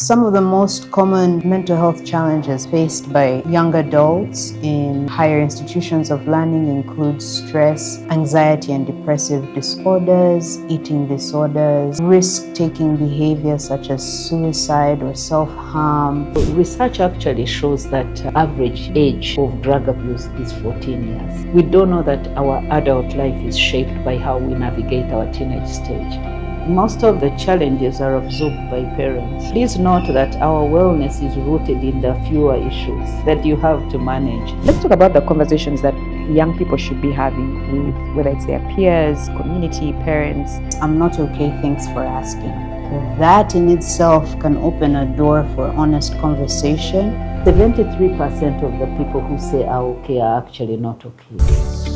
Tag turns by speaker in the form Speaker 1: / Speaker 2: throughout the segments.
Speaker 1: Some of the most common mental health challenges faced by young adults in higher institutions of learning include stress, anxiety and depressive disorders, eating disorders, risk-taking behavior such as suicide or self-harm.
Speaker 2: Research actually shows that average age of drug abuse is 14 years. We don't know that our adult life is shaped by how we navigate our teenage stage. Most of the challenges are absorbed by parents. Please note that our wellness is rooted in the fewer issues that you have to manage.
Speaker 3: Let's talk about the conversations that young people should be having with, whether it's their peers, community, parents.
Speaker 1: I'm not okay, thanks for asking. That in itself can open a door for honest conversation.
Speaker 2: 73% of the people who say are okay are actually not okay.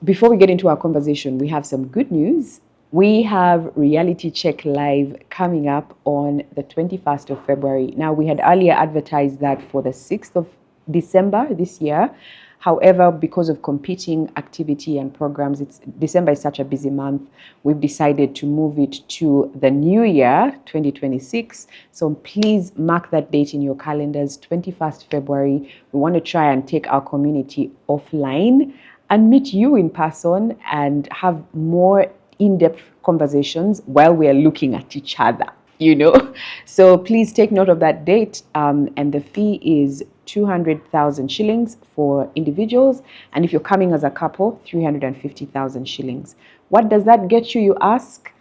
Speaker 3: Before we get into our conversation, we have some good news. We have Reality Check Live coming up on the 21st of February. Now, we had earlier advertised that for the 6th of December this year. However, because of competing activity and programs, December is such a busy month, we've decided to move it to the new year, 2026. So please mark that date in your calendars, 21st February. We want to try and take our community offline and meet you in person and have more in-depth conversations while we are looking at each other, you know. So please take note of that date, and the fee is 200,000 shillings for individuals, and if you're coming as a couple, 350,000 shillings. What does that get you, you ask?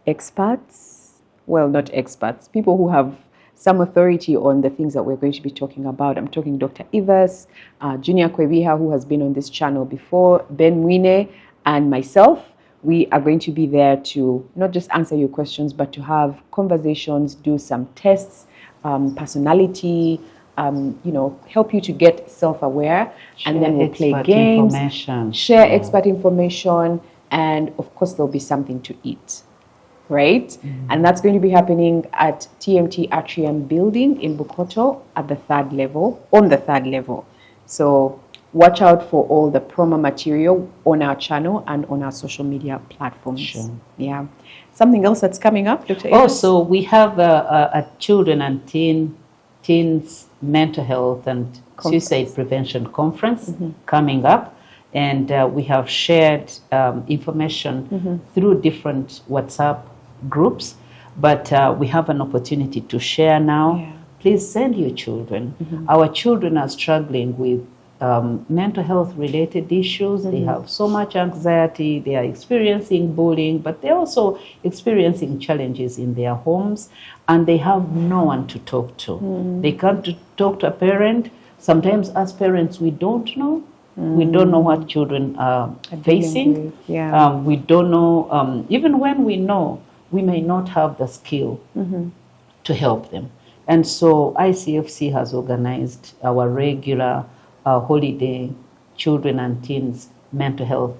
Speaker 3: Experts? Well, not experts, people who have some authority on the things that we're going to be talking about. I'm talking Dr. Ivas, Junior Kwebiha, who has been on this channel before, Ben Wine, and myself. We are going to be there to not just answer your questions, but to have conversations, do some tests, personality, help you to get self-aware, and then we'll play games, share expert information, and of course there'll be something to eat. Right? Mm-hmm. And that's going to be happening at TMT Atrium building in Bukoto at the third level, on the third level. So watch out for all the promo material on our channel and on our social media platforms.
Speaker 2: Sure.
Speaker 3: Yeah. Something else that's coming up, Dr. Amos?
Speaker 2: Also, we have a children and teens mental health and suicide prevention conference coming up. And we have shared information through different WhatsApp groups, but we have an opportunity to share now. Yeah. Please send your children. Our children are struggling with mental health related issues. They have so much anxiety, they are experiencing bullying, but they're also experiencing challenges in their homes, and they have no one to talk to. They can't talk to a parent. Sometimes as parents, we don't know. We don't know what children are facing.
Speaker 3: Yeah.
Speaker 2: We don't know, even when we know, we may not have the skill to help them. And so ICFC has organized our regular holiday children and teens mental health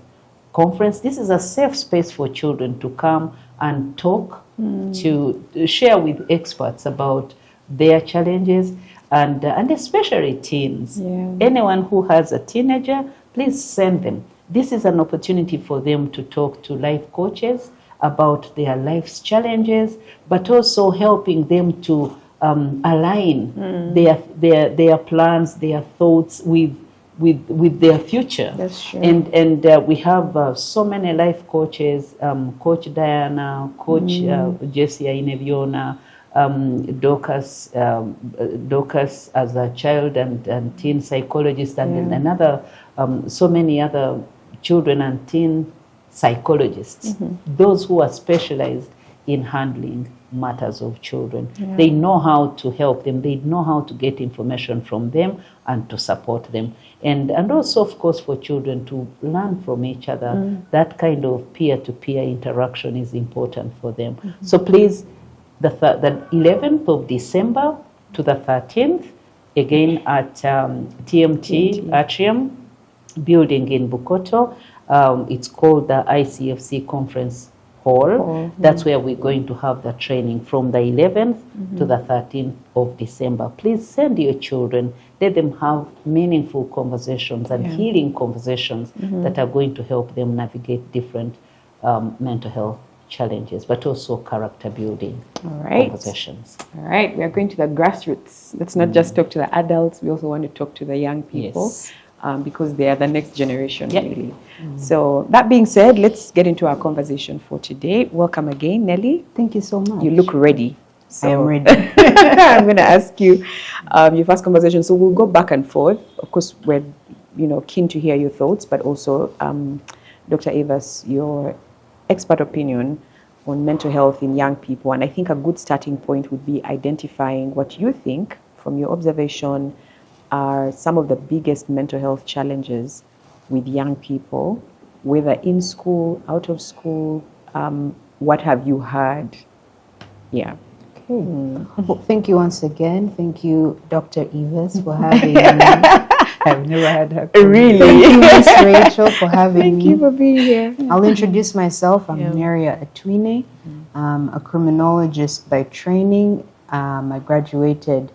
Speaker 2: conference. This is a safe space for children to come and talk, to share with experts about their challenges, and especially teens.
Speaker 3: Yeah.
Speaker 2: Anyone who has a teenager, please send them. This is an opportunity for them to talk to life coaches about their life's challenges, but also helping them to align their plans, their thoughts with their future.
Speaker 3: That's true.
Speaker 2: And we have so many life coaches, Coach Diana, Coach Jessia Ineviona, Dorcas as a child and teen psychologist, and another so many other children and teen psychologists, those who are specialized in handling matters of children. Yeah. They know how to help them, they know how to get information from them and to support them. And also, of course, for children to learn from each other, that kind of peer-to-peer interaction is important for them. So please, the 11th of December to the 13th, again at TMT Atrium building in Bukoto. It's called the ICFC Conference Hall. That's where we're going to have the training from the 11th to the 13th of December. Please send your children. Let them have meaningful conversations and healing conversations that are going to help them navigate different mental health challenges, but also character building conversations.
Speaker 3: All right, we are going to the grassroots. Let's not just talk to the adults, we also want to talk to the young people.
Speaker 2: Yes.
Speaker 3: Because they are the next generation, really. So that being said, let's get into our conversation for today. Welcome again, Nelly.
Speaker 1: Thank you so much.
Speaker 3: You look ready. So
Speaker 1: I am ready.
Speaker 3: I'm going to ask you your first conversation. So we'll go back and forth. Of course, we're keen to hear your thoughts, but also Dr. Evers, your expert opinion on mental health in young people. And I think a good starting point would be identifying what you think, from your observation, are some of the biggest mental health challenges with young people, whether in school, out of school. What have you heard? Yeah.
Speaker 1: Okay. Well, thank you once again. Thank you, Dr. Evers, for having me.
Speaker 2: I've never had her.
Speaker 3: Really?
Speaker 1: Thank you, Miss Rachel, for having me.
Speaker 3: Thank you for being here.
Speaker 1: I'll introduce myself. I'm Naria Atwine. I'm a criminologist by training. I graduated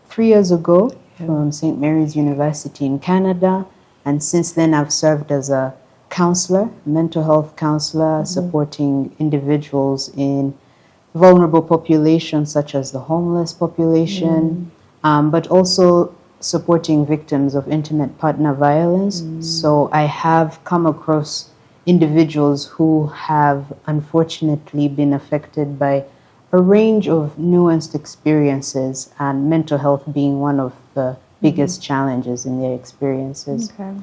Speaker 1: 3 years ago from St. Mary's University in Canada. And since then, I've served as a counselor, mental health counselor, supporting individuals in vulnerable populations such as the homeless population, but also supporting victims of intimate partner violence. So I have come across individuals who have unfortunately been affected by a range of nuanced experiences, and mental health being one of the biggest challenges in their experiences.
Speaker 3: Okay.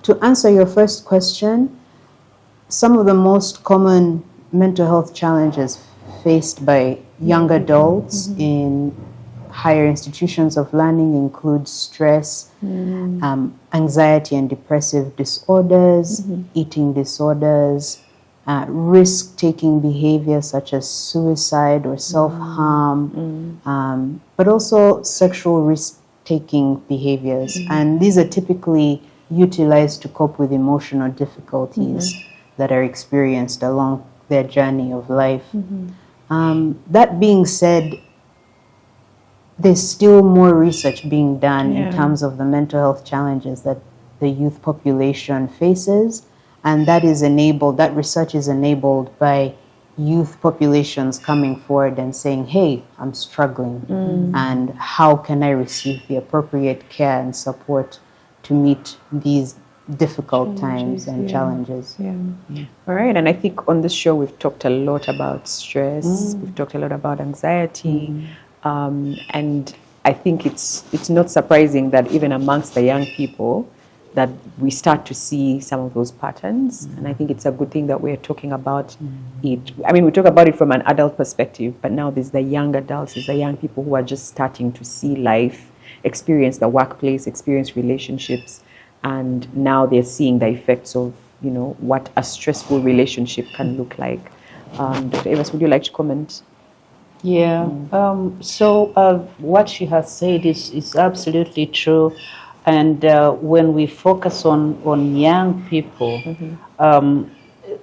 Speaker 1: To answer your first question, some of the most common mental health challenges faced by young adults in higher institutions of learning include stress, anxiety and depressive disorders, eating disorders, risk-taking behavior such as suicide or self-harm, but also sexual risk-taking behaviors. And these are typically utilized to cope with emotional difficulties that are experienced along their journey of life. That being said, there's still more research being done in terms of the mental health challenges that the youth population faces, and that research is enabled by youth populations coming forward and saying, hey, I'm struggling, and how can I receive the appropriate care and support to meet these difficult times and challenges.
Speaker 3: All right, and I think on this show we've talked a lot about stress, we've talked a lot about anxiety, and I think it's not surprising that even amongst the young people that we start to see some of those patterns, and I think it's a good thing that we're talking about it. I mean, we talk about it from an adult perspective, but now there's the young adults, there's the young people who are just starting to see life, experience the workplace, experience relationships, and now they're seeing the effects of, what a stressful relationship can look like. Dr. Evers, would you like to comment?
Speaker 2: Yeah. So what she has said is absolutely true. And when we focus on young people,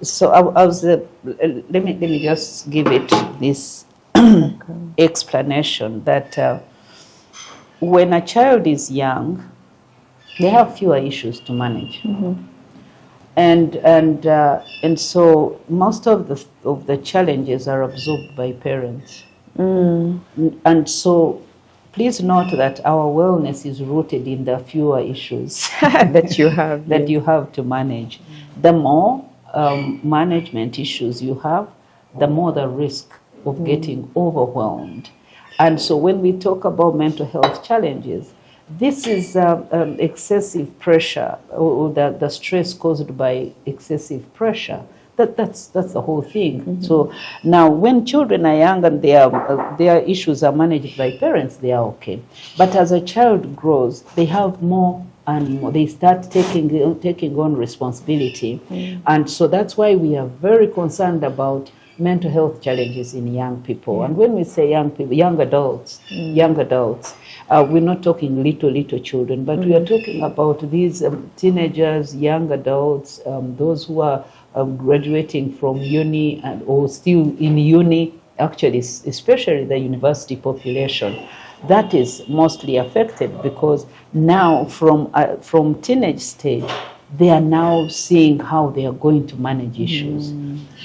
Speaker 2: so I was let me just give it this explanation that when a child is young, they have fewer issues to manage, and so most of the challenges are absorbed by parents, and so. Please note that our wellness is rooted in the fewer issues
Speaker 3: that you have
Speaker 2: you have to manage. The more management issues you have, the more the risk of getting overwhelmed. And so when we talk about mental health challenges, this is excessive pressure, or the stress caused by excessive pressure. That's the whole thing. So now when children are young and their issues are managed by parents, they are okay. But as a child grows, they have more and more. They start taking on responsibility. And so that's why we are very concerned about mental health challenges in young people. And when we say young people, young adults, we're not talking little children, but we are talking about these teenagers, young adults, those who are graduating from uni or still in uni, actually, especially the university population. That is mostly affected because now from teenage stage, they are now seeing how they are going to manage issues.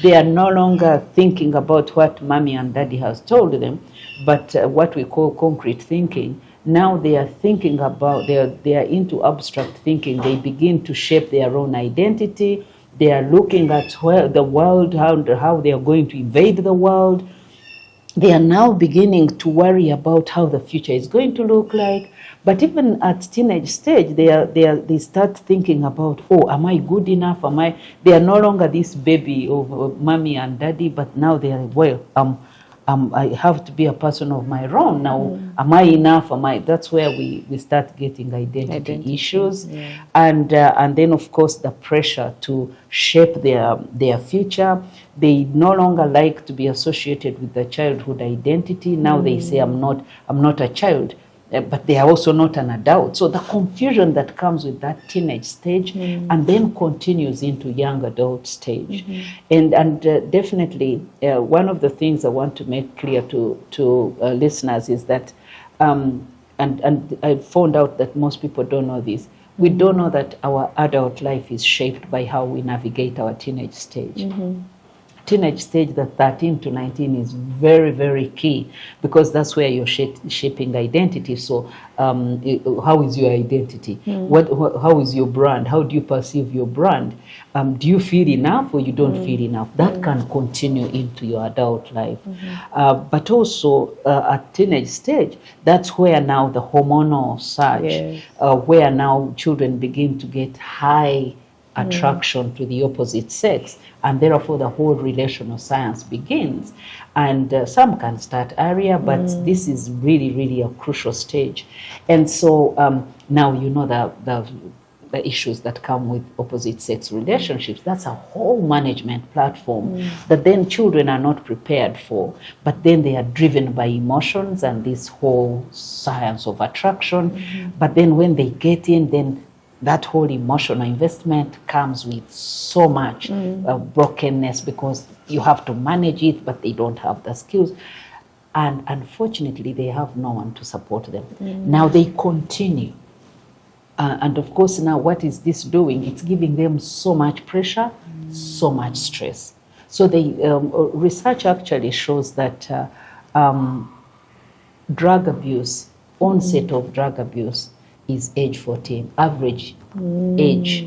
Speaker 2: They are no longer thinking about what mommy and daddy has told them, but what we call concrete thinking. Now they are thinking about, they are into abstract thinking. They begin to shape their own identity. They are looking at where the world, how they are going to invade the world. They are now beginning to worry about how the future is going to look like. But even at teenage stage, they start thinking about, oh, am I good enough? They are no longer this baby of mommy and daddy, but now they are, well, I have to be a person of my own now. Am I enough? That's where we start getting identity issues, and then of course the pressure to shape their future. They no longer like to be associated with the childhood identity. Now they say I'm not a child. But they are also not an adult. So the confusion that comes with that teenage stage and then continues into young adult stage. And definitely one of the things I want to make clear to listeners is that, and I found out that most people don't know this, we don't know that our adult life is shaped by how we navigate our teenage stage. Teenage stage, the 13 to 19, is very, very key, because that's where you're shaping identity. So how is your identity? How is your brand? How do you perceive your brand? Do you feel enough or you don't feel enough? That can continue into your adult life. But also at teenage stage, that's where now the hormonal surge, where now children begin to get high attraction to the opposite sex, and therefore the whole relational science begins. And some can start earlier, but this is really, really a crucial stage. And so now you know the issues that come with opposite sex relationships. That's a whole management platform that then children are not prepared for, but then they are driven by emotions and this whole science of attraction. But then when they get in, then that whole emotional investment comes with so much brokenness, because you have to manage it, but they don't have the skills. And unfortunately, they have no one to support them. Now they continue. And of course, now what is this doing? It's giving them so much pressure, so much stress. So research actually shows that drug abuse, onset of drug abuse, is age 14. Average age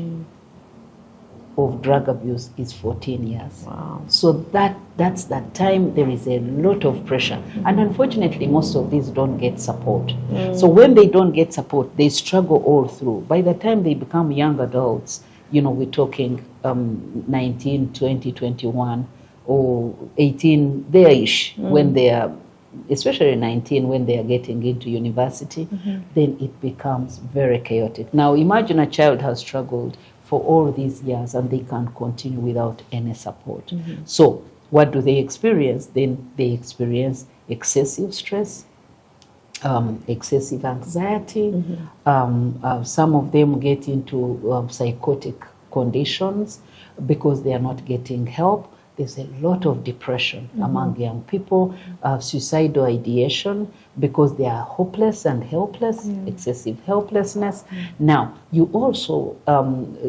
Speaker 2: of drug abuse is 14 years.
Speaker 3: Wow.
Speaker 2: So that's that time there is a lot of pressure. And unfortunately, most of these don't get support. So when they don't get support, they struggle all through. By the time they become young adults, we're talking 19, 20, 21, or 18, there-ish, when they are, especially 19, when they are getting into university, then it becomes very chaotic. Now imagine a child has struggled for all these years and they can't continue without any support. So what do they experience? Then they experience excessive stress, excessive anxiety. Some of them get into psychotic conditions because they are not getting help. There's a lot of depression among young people, suicidal ideation, because they are hopeless and helpless, excessive helplessness. Now, you also,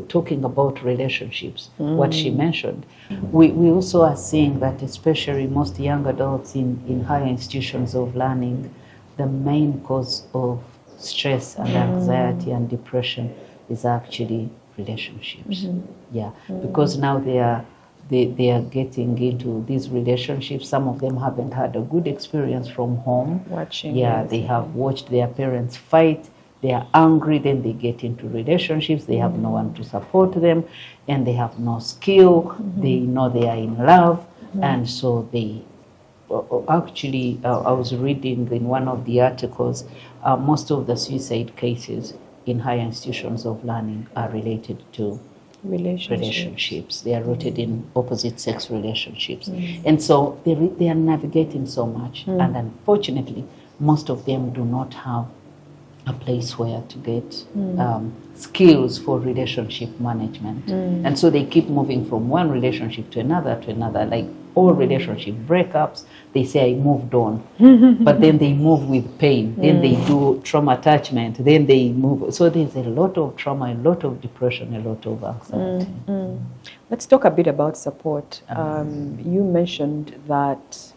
Speaker 2: talking about relationships, what she mentioned, we also are seeing that especially most young adults in higher institutions of learning, the main cause of stress and anxiety and depression is actually relationships. Because now they are getting into these relationships. Some of them haven't had a good experience from home. They have watched their parents fight. They are angry, then they get into relationships. They have no one to support them, and they have no skill. They know they are in love, and so they actually, I was reading in one of the articles, most of the suicide cases in higher institutions of learning are related to relationships. They are rooted in opposite sex relationships. And so they are navigating so much. And unfortunately, most of them do not have a place where to get skills for relationship management. And so they keep moving from one relationship to another, like all relationship breakups, they say I moved on, but then they move with pain, then they do trauma attachment, then they move. So there's a lot of trauma, a lot of depression, a lot of anxiety.
Speaker 3: Let's talk a bit about support. You mentioned that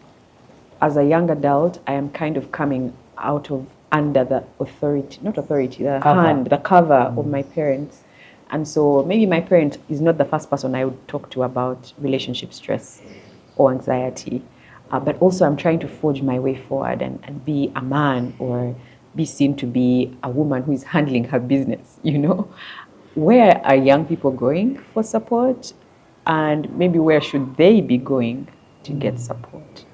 Speaker 3: as a young adult, I am kind of coming out of under the authority, not authority, the hand, the cover of my parents. And so maybe my parent is not the first person I would talk to about relationship stress or anxiety. But also I'm trying to forge my way forward and be a man or be seen to be a woman who is handling her business, you know? Where are young people going for support? And maybe where should they be going to get support?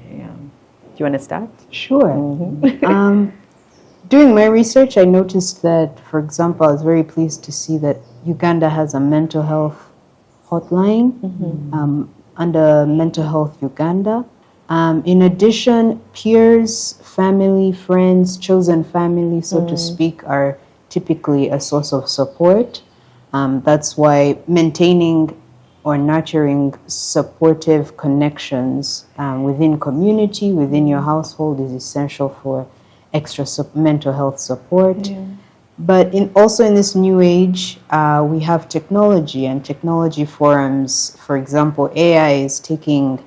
Speaker 3: Yeah. Do you want to start?
Speaker 1: Sure. Doing my research, I noticed that, for example, I was very pleased to see that Uganda has a mental health hotline under Mental Health Uganda. In addition, peers, family, friends, chosen family, so to speak, are typically a source of support. That's why maintaining or nurturing supportive connections within community, within your household is essential for extra mental health support. But also in this new age, we have technology and technology forums. For example, AI is taking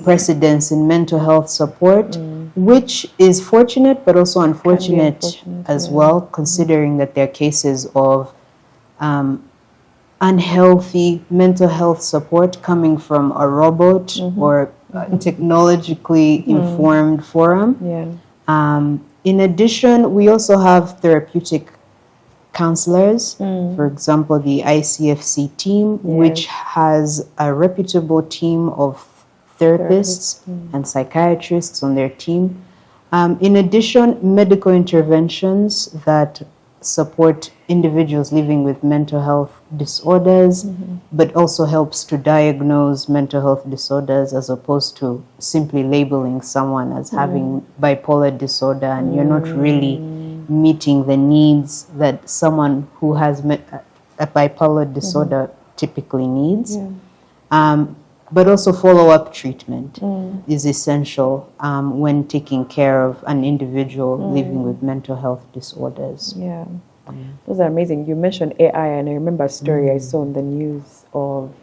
Speaker 1: precedence in mental health support, which is fortunate but also unfortunate as well, considering that there are cases of unhealthy mental health support coming from a robot or technologically informed forum. In addition, we also have therapeutic counselors, for example, the ICFC team, which has a reputable team of therapists and psychiatrists on their team. In addition, medical interventions that support individuals living with mental health disorders, but also helps to diagnose mental health disorders as opposed to simply labeling someone as having bipolar disorder and you're not really meeting the needs that someone who has a bipolar disorder typically needs. But also follow-up treatment is essential when taking care of an individual living with mental health disorders.
Speaker 3: Those are amazing. You mentioned AI, and I remember a story I saw on the news of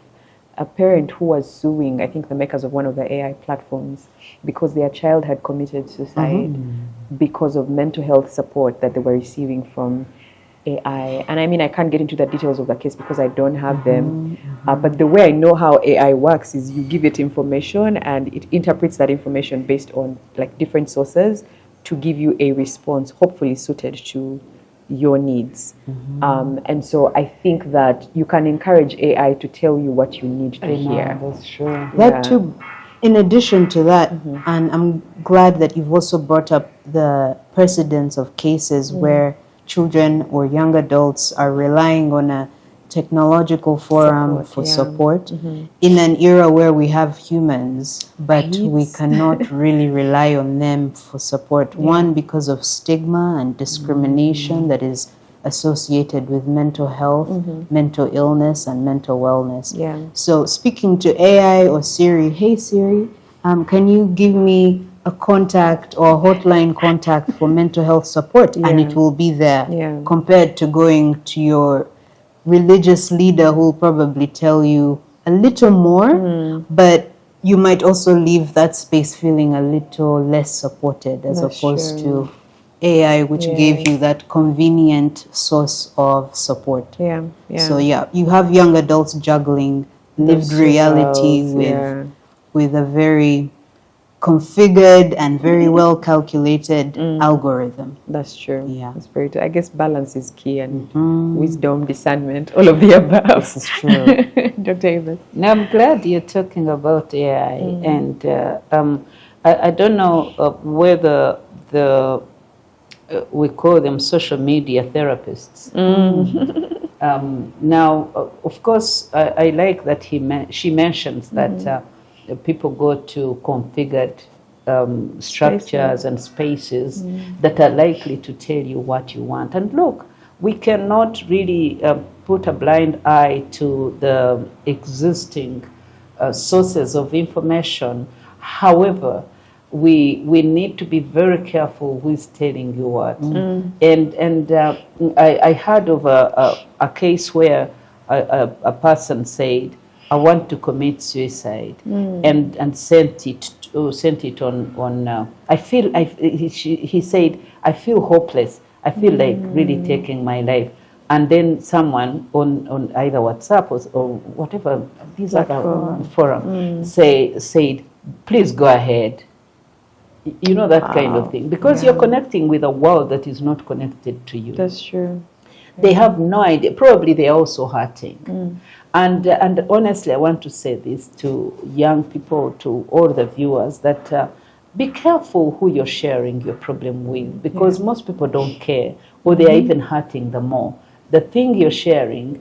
Speaker 3: a parent who was suing, I think, the makers of one of the AI platforms because their child had committed suicide because of mental health support that they were receiving from AI. And I mean, I can't get into the details of the case because I don't have them. But the way I know how AI works is you give it information and it interprets that information based on like different sources to give you a response, hopefully suited to your needs. And so I think that you can encourage AI to tell you what you need to hear.
Speaker 2: That's true.
Speaker 1: That too, in addition to that, and I'm glad that you've also brought up the precedence of cases where children or young adults are relying on a technological forum for support in an era where we have humans, but we cannot really rely on them for support. One, because of stigma and discrimination that is associated with mental health, mental illness, and mental wellness. So speaking to AI or Siri, hey Siri, can you give me a contact or a hotline contact for mental health support? And it will be there, compared to going to your religious leader who will probably tell you a little more, but you might also leave that space feeling a little less supported as opposed to AI, which gave you that convenient source of support. So you have young adults juggling lived reality with a very configured and very well calculated algorithm.
Speaker 3: That's true. That's very true. I guess balance is key and wisdom, discernment, all of the above.
Speaker 1: This is true.
Speaker 3: Dr. Evans.
Speaker 2: Now, I'm glad you're talking about AI, and I don't know whether we call them social media therapists. Now, of course, I like that she mentions that people go to configured structures and spaces that are likely to tell you what you want. And look, we cannot really put a blind eye to the existing sources of information. However, we need to be very careful who is telling you what. And I heard of a case where a person said, I want to commit suicide, and sent it on. He said, I feel hopeless. I feel like really taking my life. And then someone on either WhatsApp or whatever these other forum said, please go ahead. You know, that kind of thing, because you're connecting with a world that is not connected to you.
Speaker 3: That's true.
Speaker 2: They have no idea. Probably they're also hurting. And honestly, I want to say this to young people, to all the viewers, that be careful who you're sharing your problem with, because most people don't care, or they are even hurting them more. The thing you're sharing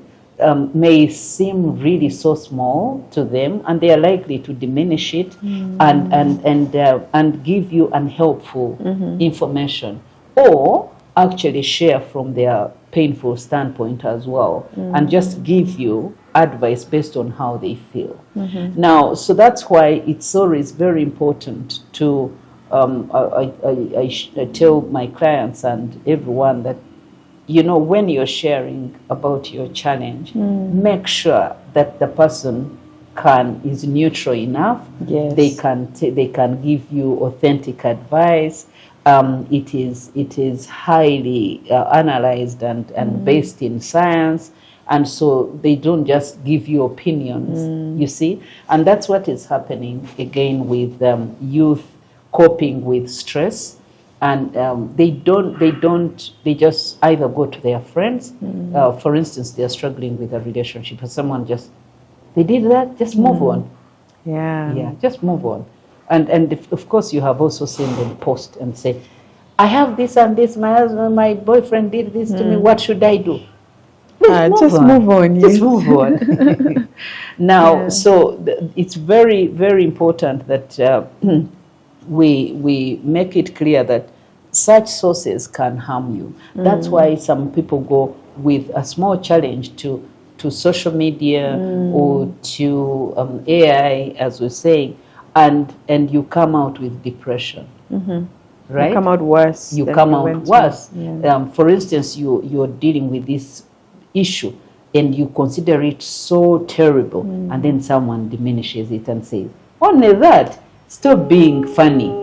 Speaker 2: may seem really so small to them, and they are likely to diminish it and give you unhelpful information, or actually share from their painful standpoint as well, and just give you advice based on how they feel. Now, so that's why it's always very important to, I tell my clients and everyone that, you know, when you're sharing about your challenge, make sure that the person is neutral enough.
Speaker 3: Yes.
Speaker 2: They can give you authentic advice. It is highly analyzed and based in science, and so they don't just give you opinions. You see, and that's what is happening again with youth coping with stress. And they just either go to their friends. For instance, they are struggling with a relationship, and someone they did that, just move on. Yeah, just move on. And of course, you have also seen them post and say, I have this and this, my boyfriend did this to me, what should I do?
Speaker 3: Just move on.
Speaker 2: Just move on. Now, so it's very, very important that we make it clear that such sources can harm you. That's why some people go with a small challenge to social media or to AI, as we're saying, and you come out with depression. Right?
Speaker 3: You come out worse.
Speaker 2: You come out worse. For instance, you're dealing with this issue and you consider it so terrible, and then someone diminishes it and says, only that, stop being funny.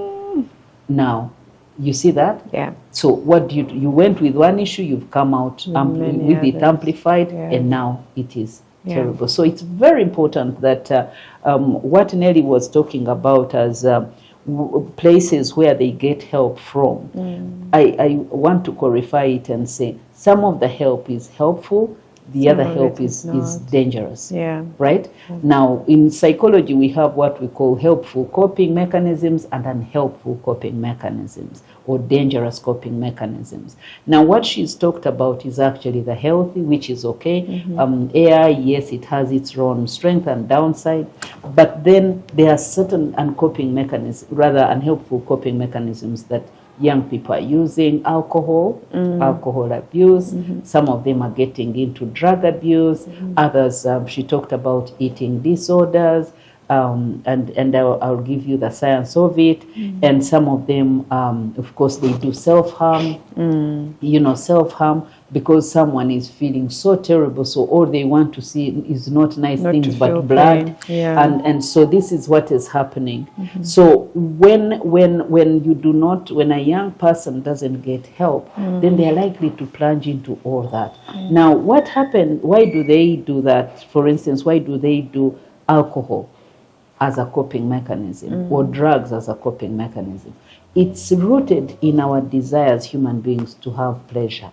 Speaker 2: Now, you see that?
Speaker 3: Yeah.
Speaker 2: So what do? You went with one issue, you've come out with it amplified, and now it is terrible. So it's very important that what Nelly was talking about as places where they get help from, I want to clarify it and say some of the help is helpful, the other help is dangerous.
Speaker 3: Yeah.
Speaker 2: Right? Now, in psychology, we have what we call helpful coping mechanisms and unhelpful coping mechanisms, or dangerous coping mechanisms. Now, what she's talked about is actually the healthy, which is okay. AI, yes, it has its own strength and downside, but then there are certain unhelpful coping mechanisms that young people are using. Alcohol abuse. Some of them are getting into drug abuse. Others, she talked about eating disorders, and I'll give you the science of it. And some of them, of course, they do self-harm. Self-harm because someone is feeling so terrible, so all they want to see is not nice things but blood. And so this is what is happening. So when a young person doesn't get help, then they're likely to plunge into all that. Now, what happened? Why do they do that? For instance, why do they do alcohol as a coping mechanism or drugs as a coping mechanism? It's rooted in our desire as human beings to have pleasure.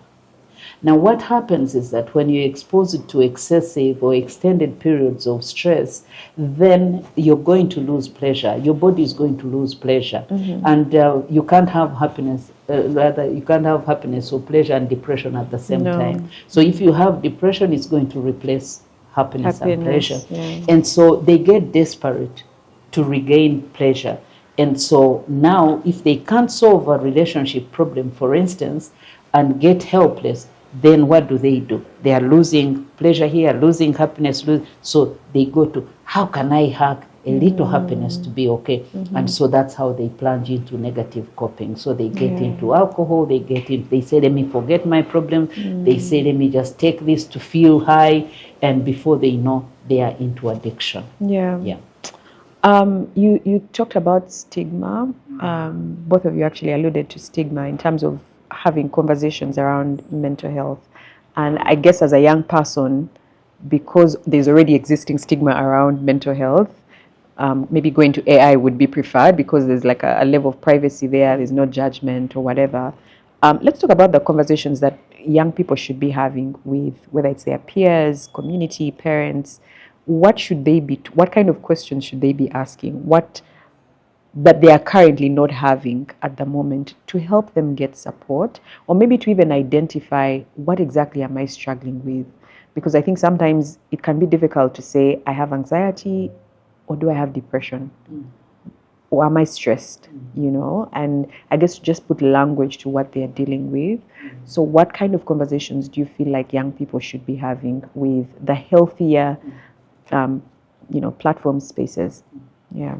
Speaker 2: Now, what happens is that when you expose it to excessive or extended periods of stress, then you're going to lose pleasure. Your body is going to lose pleasure. And you can't have happiness, you can't have happiness or pleasure and depression at the same time. So if you have depression, it's going to replace happiness and pleasure. And so they get desperate to regain pleasure. And so now, if they can't solve a relationship problem, for instance, and get helpless, then what do? They are losing pleasure here, losing happiness, so they go to, how can I hack a little happiness to be okay? And so that's how they plunge into negative coping. So they get into alcohol, they say, let me forget my problem, they say, let me just take this to feel high, and before they know, they are into addiction.
Speaker 3: Yeah. You talked about stigma. Both of you actually alluded to stigma in terms of having conversations around mental health. And I guess as a young person, because there's already existing stigma around mental health, maybe going to AI would be preferred because there's like a level of privacy there, there's no judgment or whatever. Let's talk about the conversations that young people should be having with, whether it's their peers, community, parents. What should they be, what kind of questions should they be asking? What that they are currently not having at the moment to help them get support, or maybe to even identify what exactly am I struggling with? Because I think sometimes it can be difficult to say, I have anxiety, or do I have depression? Or am I stressed? You know, and I guess just put language to what they are dealing with. So what kind of conversations do you feel like young people should be having with the healthier, platform spaces? Yeah.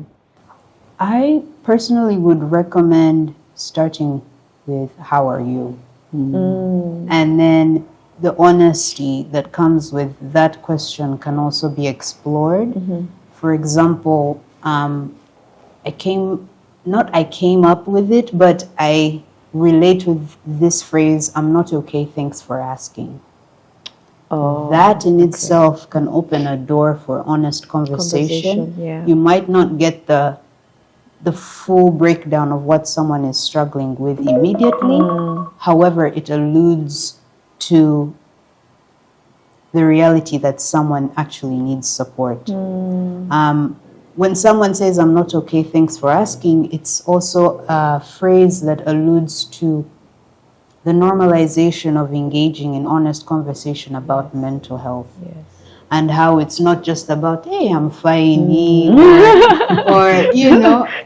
Speaker 1: I personally would recommend starting with how are you? And then the honesty that comes with that question can also be explored. For example, I came up with it, but I relate with this phrase, I'm not okay, thanks for asking. That in itself can open a door for honest conversation.
Speaker 3: Yeah.
Speaker 1: You might not get the full breakdown of what someone is struggling with immediately. However, it alludes to the reality that someone actually needs support. When someone says, I'm not okay, thanks for asking, it's also a phrase that alludes to the normalization of engaging in honest conversation about mental health. And how it's not just about, hey, I'm fine, or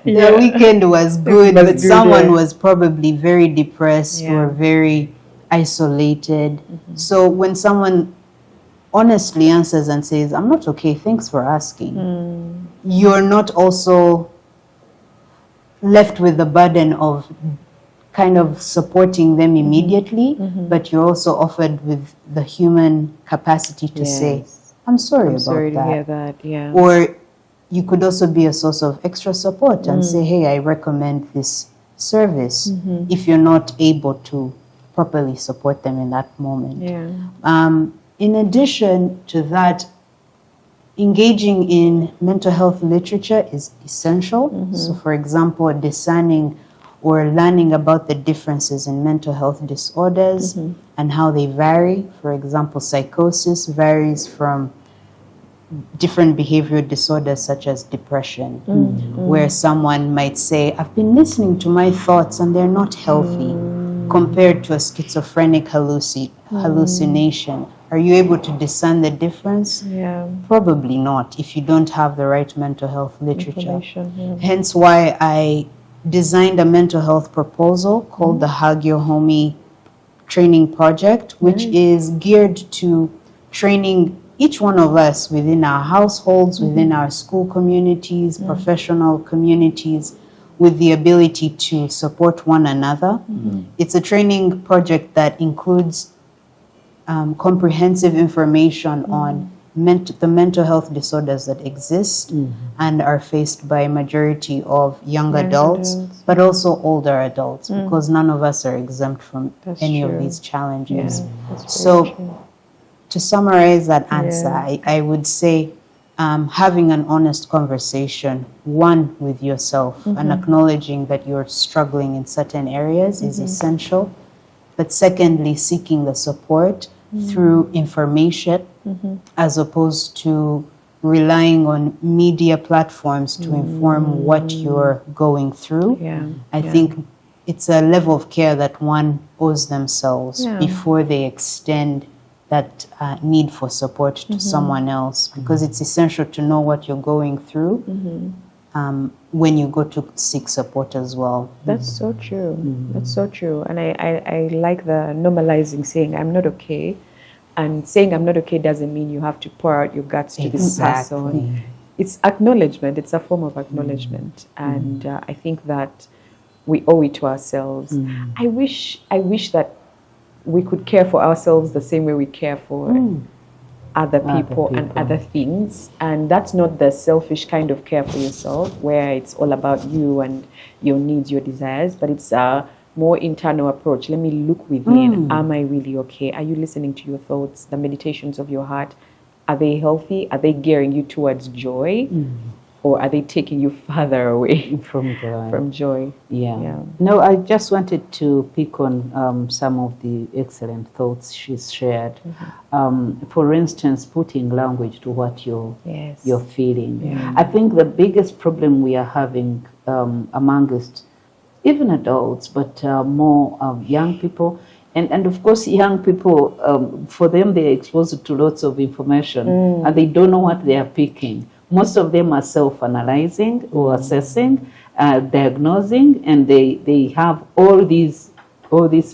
Speaker 1: the weekend was good, but someone was probably very depressed or very isolated. So when someone honestly answers and says, I'm not okay, thanks for asking, you're not also left with the burden of kind of supporting them immediately, but you're also offered with the human capacity to say, I'm sorry about
Speaker 3: to
Speaker 1: that.
Speaker 3: hear that, yeah.
Speaker 1: Or you could also be a source of extra support and say, hey, I recommend this service if you're not able to properly support them in that moment. In addition to that, engaging in mental health literature is essential. So for example, discerning or learning about the differences in mental health disorders and how they vary. For example, psychosis varies from different behavioral disorders such as depression, where someone might say, I've been listening to my thoughts and they're not healthy, compared to a schizophrenic hallucination. Are you able to discern the difference? Probably not if you don't have the right mental health literature. Hence why I designed a mental health proposal called the Hug Your Homie training project, which is geared to training each one of us within our households, within our school communities, professional communities, with the ability to support one another. It's a training project that includes comprehensive information on the mental health disorders that exist and are faced by a majority of young adults, but also older adults, because none of us are exempt from any of these challenges. So to summarize that answer, I would say having an honest conversation, one with yourself, and acknowledging that you're struggling in certain areas is essential. But secondly, seeking the support through information as opposed to relying on media platforms to inform what you're going through. I think it's a level of care that one owes themselves before they extend that need for support to someone else, because it's essential to know what you're going through when you go to seek support as well.
Speaker 3: That's so true. That's so true. And I like the normalizing saying, I'm not okay. And saying I'm not okay doesn't mean you have to pour out your guts to this person. It's acknowledgement. It's a form of acknowledgement. And I think that we owe it to ourselves. I wish that we could care for ourselves the same way we care for other people and other things. And that's not the selfish kind of care for yourself where it's all about you and your needs, your desires, but it's a more internal approach. Let me look within. Am I really okay? Are you listening to your thoughts, the meditations of your heart? Are they healthy? Are they gearing you towards joy? Or are they taking you further away
Speaker 2: from joy?
Speaker 3: From joy.
Speaker 2: Yeah. No, I just wanted to pick on some of the excellent thoughts she's shared. For instance, putting language to what you're feeling. I think the biggest problem we are having amongst even adults, but more young people, and of course young people, for them they're exposed to lots of information and they don't know what they are picking. Most of them are self-analyzing or assessing, diagnosing, and they have all this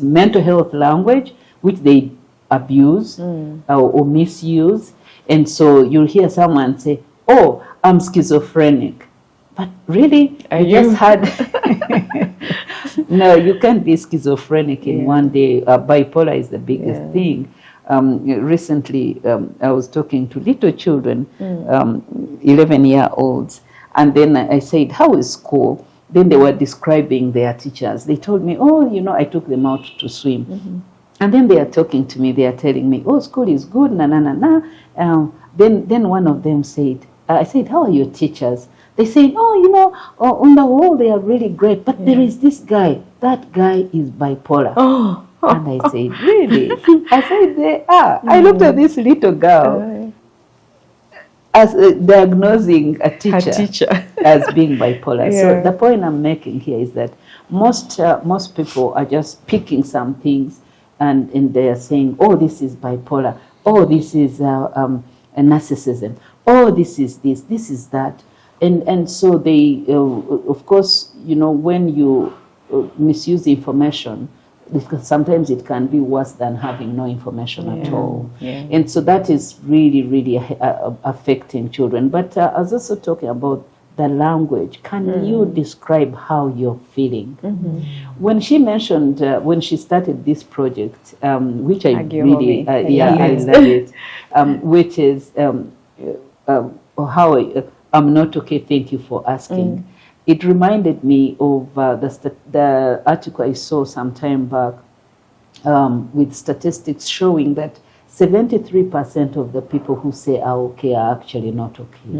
Speaker 2: mental health language which they abuse or misuse. And so you'll hear someone say, "Oh, I'm schizophrenic." But really, just had... No, you can't be schizophrenic in one day. Bipolar is the biggest thing. Recently, I was talking to little children, 11-year-olds, and then I said, "How is school?" Then they were describing their teachers. They told me, "Oh, I took them out to swim." And then they are talking to me, they are telling me, "Oh, school is good, na na na na." Then one of them said, I said, "How are your teachers?" They say, "Oh, on the whole, they are really great, but there is this guy. That guy is bipolar." And I said, "Really?" I said, "They are." I looked at this little girl as diagnosing a teacher as being bipolar. So the point I'm making here is that most people are just picking some things and they are saying, "Oh, this is bipolar. Oh, this is a narcissism. Oh, this is this. This is that." And so they, of course, when you misuse information, because sometimes it can be worse than having no information at all. And so that is really, really affecting children. But I was also talking about the language. Can you describe how you're feeling? When she mentioned, when she started this project, which I really, I love it, which is how I'm not okay, thank you for asking. It reminded me of the article I saw some time back with statistics showing that 73% of the people who say are okay are actually not okay.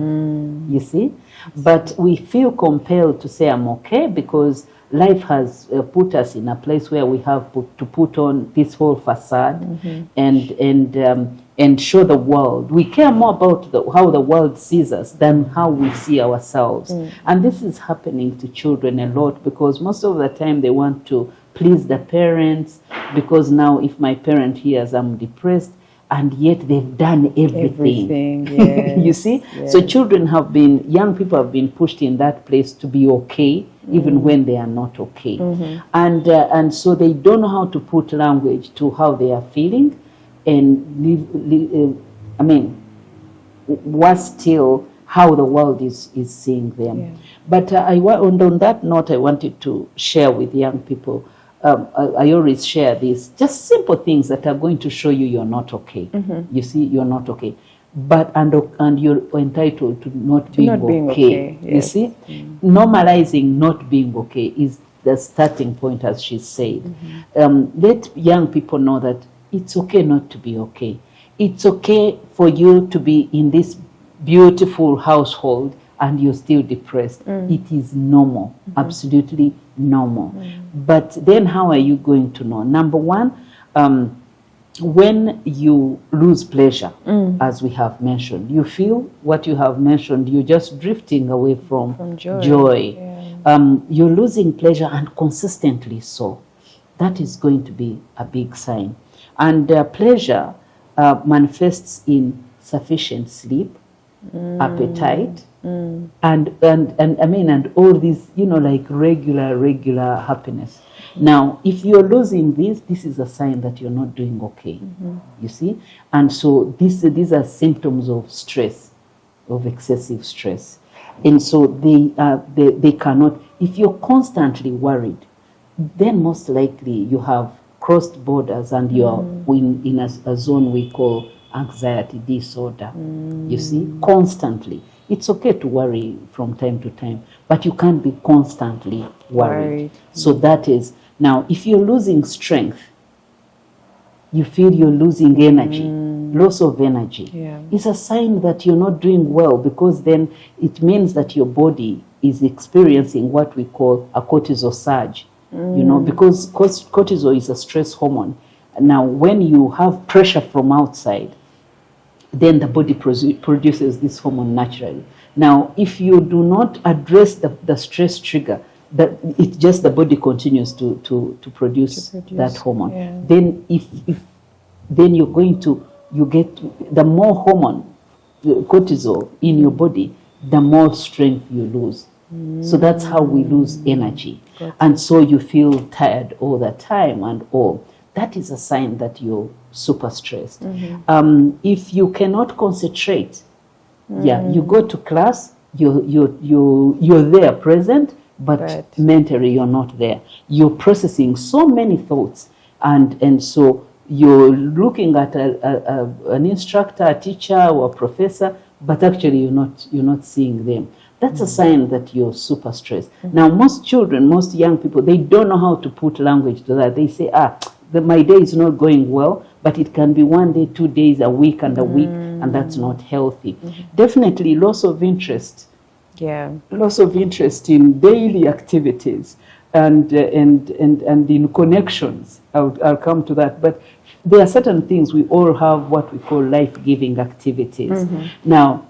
Speaker 2: You see? But we feel compelled to say I'm okay because life has put us in a place where we have to put on this whole facade and show the world. We care more about how the world sees us than how we see ourselves. And this is happening to children a lot because most of the time they want to please the parents because now if my parent hears I'm depressed, and yet they've done everything. You see? So young people have been pushed in that place to be okay, even when they are not okay. And so they don't know how to put language to how they are feeling and worse still, how the world is seeing them. But on that note, I wanted to share with young people, I always share this, just simple things that are going to show you you're not okay. You see, you're not okay. But and you're entitled to not being okay. You see, normalizing not being okay is the starting point, as she said. Let young people know that it's okay not to be okay. It's okay for you to be in this beautiful household and you're still depressed. It is normal, absolutely normal. But then how are you going to know? Number one, when you lose pleasure, as we have mentioned, you feel what you have mentioned, you're just drifting away from joy. You're losing pleasure and consistently so. That is going to be a big sign. And pleasure manifests in sufficient sleep, appetite, and I mean, and all these, like regular happiness. Now, if you're losing this is a sign that you're not doing okay. You see, and so these are symptoms of stress, of excessive stress, and so they cannot. If you're constantly worried, then most likely you have crossed borders and you're in a zone we call anxiety disorder. You see, constantly. It's okay to worry from time to time, but you can't be constantly worried. So that is, now, if you're losing strength, you feel you're losing energy, loss of energy. It's a sign that you're not doing well, because then it means that your body is experiencing what we call a cortisol surge. Because cortisol is a stress hormone. Now, when you have pressure from outside, then the body produces this hormone naturally. Now, if you do not address the stress trigger, that it's just the body continues to produce that hormone. Then then you're going to, you get the more hormone, cortisol in your body, the more strength you lose. So that's how we lose energy. And so you feel tired all the time and all. That is a sign that you're super stressed. If you cannot concentrate, you go to class, you're there present, but mentally you're not there. You're processing so many thoughts, and so you're looking at an instructor, a teacher, or a professor, but actually you're not seeing them. That's a sign that you're super stressed. Now, most children, most young people, they don't know how to put language to that. They say, my day is not going well, but it can be 1 day, 2 days, a week, and a week, and that's not healthy. Definitely loss of interest. Loss of interest in daily activities and in connections. I'll come to that. But there are certain things, we all have what we call life-giving activities. Now,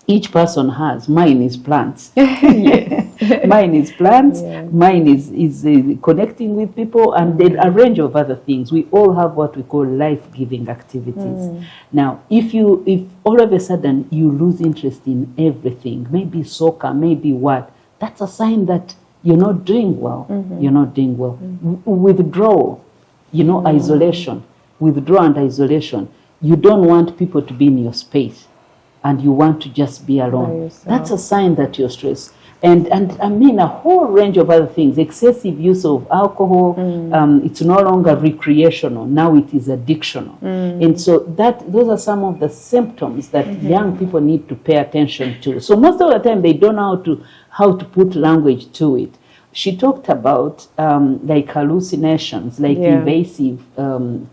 Speaker 2: each person has. Mine is plants. Mine is plants. Mine is connecting with people, and then a range of other things. We all have what we call life-giving activities. Now, if all of a sudden you lose interest in everything, maybe soccer, maybe what, that's a sign that you're not doing well. You're not doing well. Withdrawal, isolation. Withdrawal and isolation. You don't want people to be in your space, and you want to just be alone. That's a sign that you're stressed. And I mean a whole range of other things. Excessive use of alcohol, it's no longer recreational, now it is addictional. And so those are some of the symptoms that young people need to pay attention to. So most of the time they don't know how to put language to it. She talked about like hallucinations, like invasive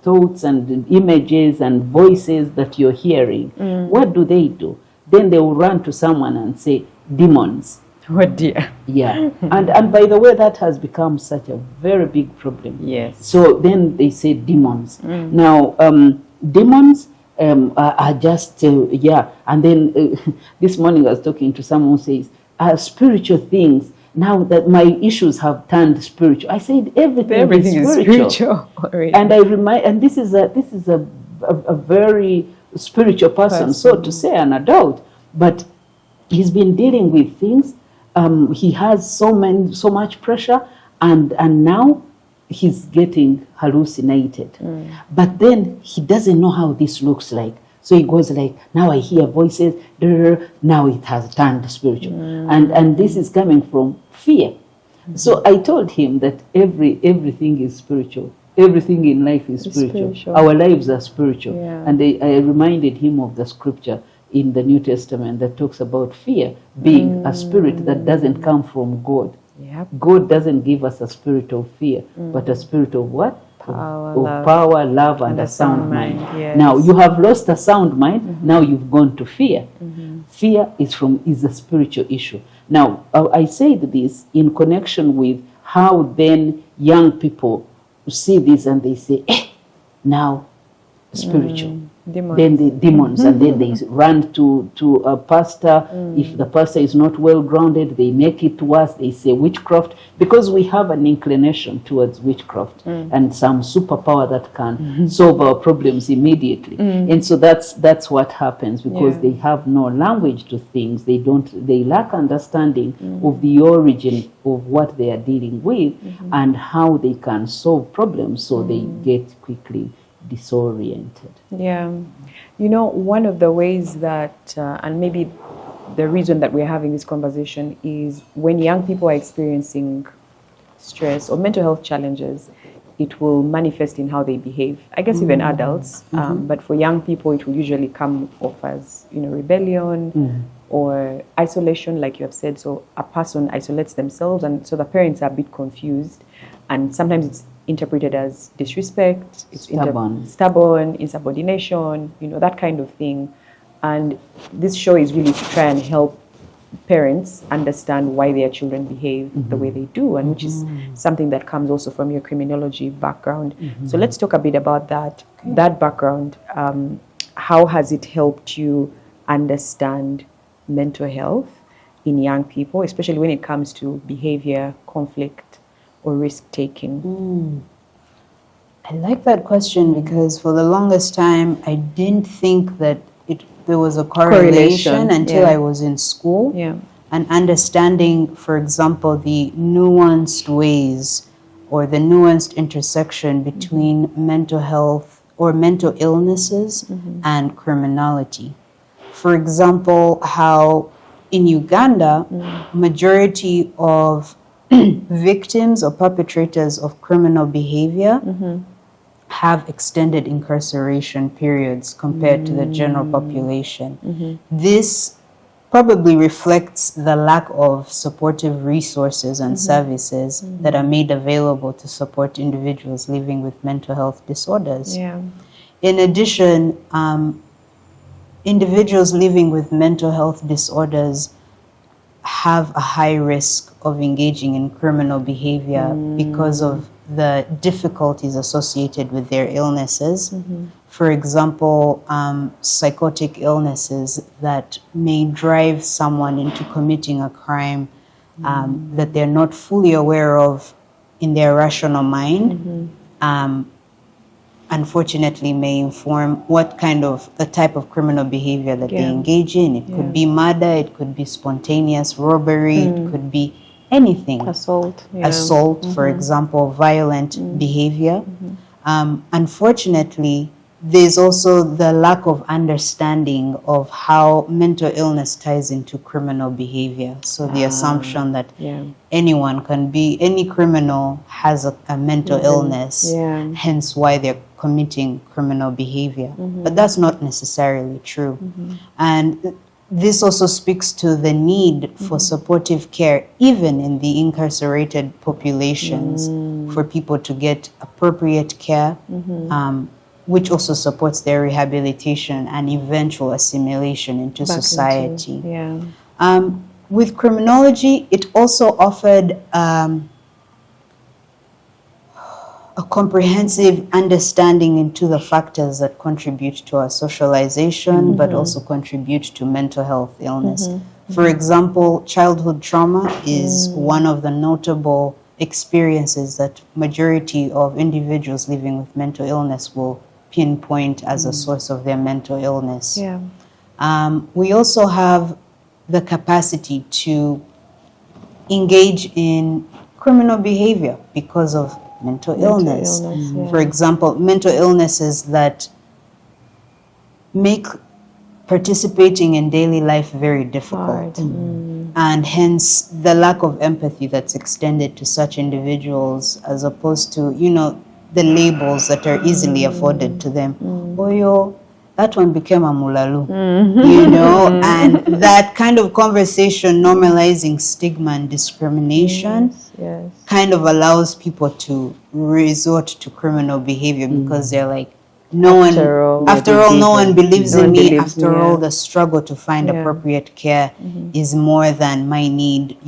Speaker 2: thoughts and images and voices that you're hearing. What do? Then they will run to someone and say, demons.
Speaker 3: Oh dear.
Speaker 2: And by the way, that has become such a very big problem. So then they say demons. Now, demons are just, and then this morning I was talking to someone who says, spiritual things. Now that my issues have turned spiritual, I said everything is spiritual. And I and this is a very spiritual person, so to say, an adult, but he's been dealing with things. He has so much pressure, and now he's getting hallucinated. But then he doesn't know how this looks like. So he goes like, now I hear voices, now it has turned spiritual. And this is coming from fear. So I told him that everything is spiritual. Everything in life is spiritual. Our lives are spiritual. And I reminded him of the scripture in the New Testament that talks about fear being a spirit that doesn't come from God. God doesn't give us a spirit of fear, but a spirit of what? Power, love, and a sound mind. Now you have lost a sound mind. Now you've gone to fear. Fear is a spiritual issue. Now I said this in connection with how then young people see this and they say, now spiritual.
Speaker 3: Demons.
Speaker 2: Then the demons, and then they run to a pastor. If the pastor is not well grounded, they make it worse. They say witchcraft, because we have an inclination towards witchcraft and some superpower that can solve our problems immediately. And so that's what happens, because they have no language to things. They lack understanding of the origin of what they are dealing with and how they can solve problems, so they get quickly disoriented.
Speaker 3: Yeah. You know, one of the ways that, and maybe the reason that we're having this conversation, is when young people are experiencing stress or mental health challenges, it will manifest in how they behave. I guess even adults, but for young people, it will usually come off as, rebellion or isolation, like you have said. So a person isolates themselves, and so the parents are a bit confused, and sometimes it's interpreted as disrespect, it's stubborn, insubordination, that kind of thing. And this show is really to try and help parents understand why their children behave the way they do, and which is something that comes also from your criminology background. So let's talk a bit about that background. How has it helped you understand mental health in young people, especially when it comes to behavior, conflict, or risk-taking?
Speaker 1: I like that question, because for the longest time I didn't think that there was a correlation until I was in school. And understanding, for example, the nuanced ways or the nuanced intersection between mental health or mental illnesses and criminality. For example, how in Uganda, majority of victims or perpetrators of criminal behavior have extended incarceration periods compared to the general population. This probably reflects the lack of supportive resources and services that are made available to support individuals living with mental health disorders. In addition, individuals living with mental health disorders have a high risk of engaging in criminal behavior because of the difficulties associated with their illnesses. For example, psychotic illnesses that may drive someone into committing a crime that they're not fully aware of in their rational mind, unfortunately may inform the type of criminal behavior that they engage in. It could be murder, it could be spontaneous robbery, it could be anything.
Speaker 3: Assault,
Speaker 1: for example, violent behavior. Unfortunately, there's also the lack of understanding of how mental illness ties into criminal behavior. So the assumption that any criminal has a mental illness, hence why they're committing criminal behavior. But that's not necessarily true. And this also speaks to the need for supportive care, even in the incarcerated populations, for people to get appropriate care, which also supports their rehabilitation and eventual assimilation into society. With criminology, it also offered a comprehensive understanding into the factors that contribute to our socialization, but also contribute to mental health illness. For example, childhood trauma is one of the notable experiences that majority of individuals living with mental illness will pinpoint as a source of their mental illness. We also have the capacity to engage in criminal behavior because of mental illness. For example, mental illnesses that make participating in daily life very difficult. And hence the lack of empathy that's extended to such individuals, as opposed to, the labels that are easily afforded to them. Oyo, that one became a mulalu, and that kind of conversation normalizing stigma and discrimination kind of allows people to resort to criminal behavior because they're like, after all, no one believes in me. After all, the struggle to find appropriate care is more than my need,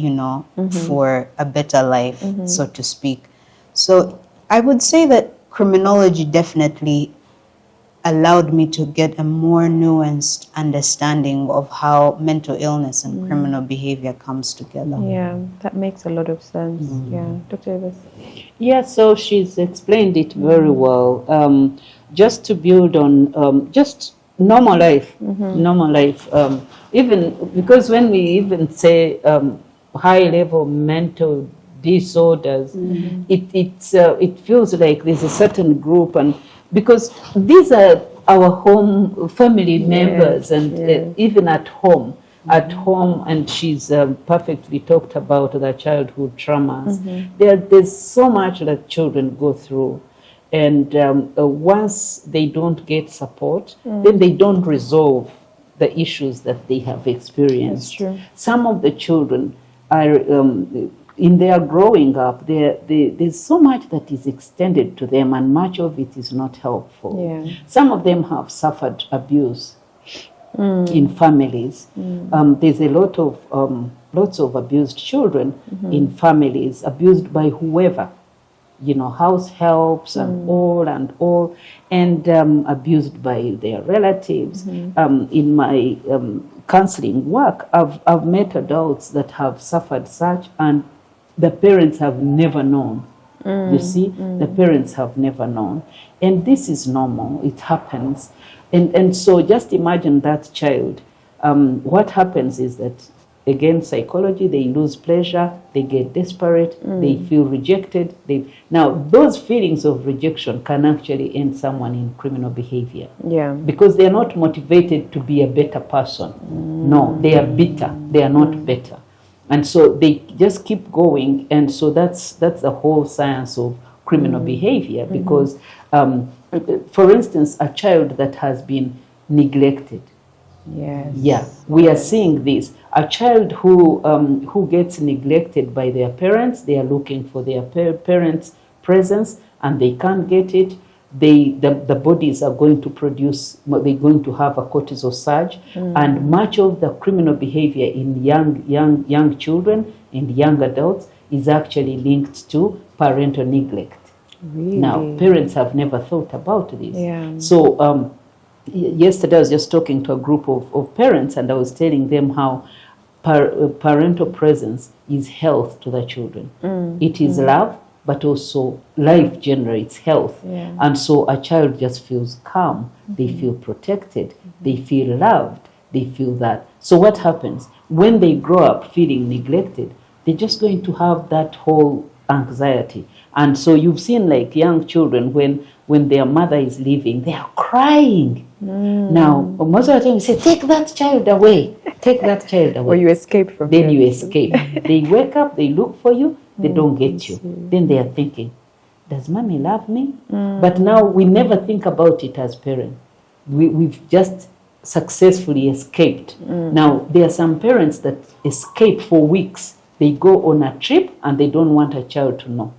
Speaker 1: for a better life, so to speak. So I would say that criminology definitely allowed me to get a more nuanced understanding of how mental illness and criminal behavior comes together.
Speaker 3: Yeah, that makes a lot of sense. Yeah, Dr. Evans.
Speaker 2: Yeah, so she's explained it very well. Just to build on just normal life, normal life. Even because when we even say high-level mental disorders, it feels like there's a certain group, and because these are our home family members, and even at home. And she's perfectly talked about the childhood traumas. There's so much that children go through, and once they don't get support, then they don't resolve the issues that they have experienced.
Speaker 3: That's true.
Speaker 2: Some of the children are in their growing up, there's so much that is extended to them, and much of it is not helpful.
Speaker 3: Yeah.
Speaker 2: Some of them have suffered abuse in families. There's a lot of lots of abused children in families, abused by whoever, house helps and all, and abused by their relatives. In my counseling work, I've met adults that have suffered such, and the parents have never known. You see, the parents have never known, and this is normal. It happens. And so just imagine that child. What happens is that, again, psychology, they lose pleasure, they get desperate, they feel rejected. Now, those feelings of rejection can actually end someone in criminal behavior.
Speaker 3: Yeah.
Speaker 2: Because they are not motivated to be a better person. No, they are bitter. They are not better. And so they just keep going. And so that's the whole science of criminal behavior, because for instance, a child that has been neglected.
Speaker 3: Yes.
Speaker 2: Yeah, we are seeing this. A child who gets neglected by their parents, they are looking for their parents' presence, and they can't get it. The bodies are going to produce, they're going to have a cortisol surge, and much of the criminal behavior in young children and young adults is actually linked to parental neglect.
Speaker 3: Really?
Speaker 2: Now, parents have never thought about this.
Speaker 3: Yeah.
Speaker 2: So yesterday I was just talking to a group of parents, and I was telling them how parental presence is health to the children. It is love, but also life generates health.
Speaker 3: Yeah.
Speaker 2: And so a child just feels calm, they feel protected, they feel loved, they feel that. So what happens? When they grow up feeling neglected, they're just going to have that whole anxiety. And so you've seen like young children, when their mother is leaving, they are crying. Now, most of the time you say, take that child away, take that child away.
Speaker 3: Or you escape from
Speaker 2: Then
Speaker 3: them.
Speaker 2: you escape. They wake up, they look for you, they don't get you. Then they are thinking, does mommy love me? But now we never think about it as parents. We've just successfully escaped. Now, there are some parents that escape for weeks. They go on a trip and they don't want a child to know.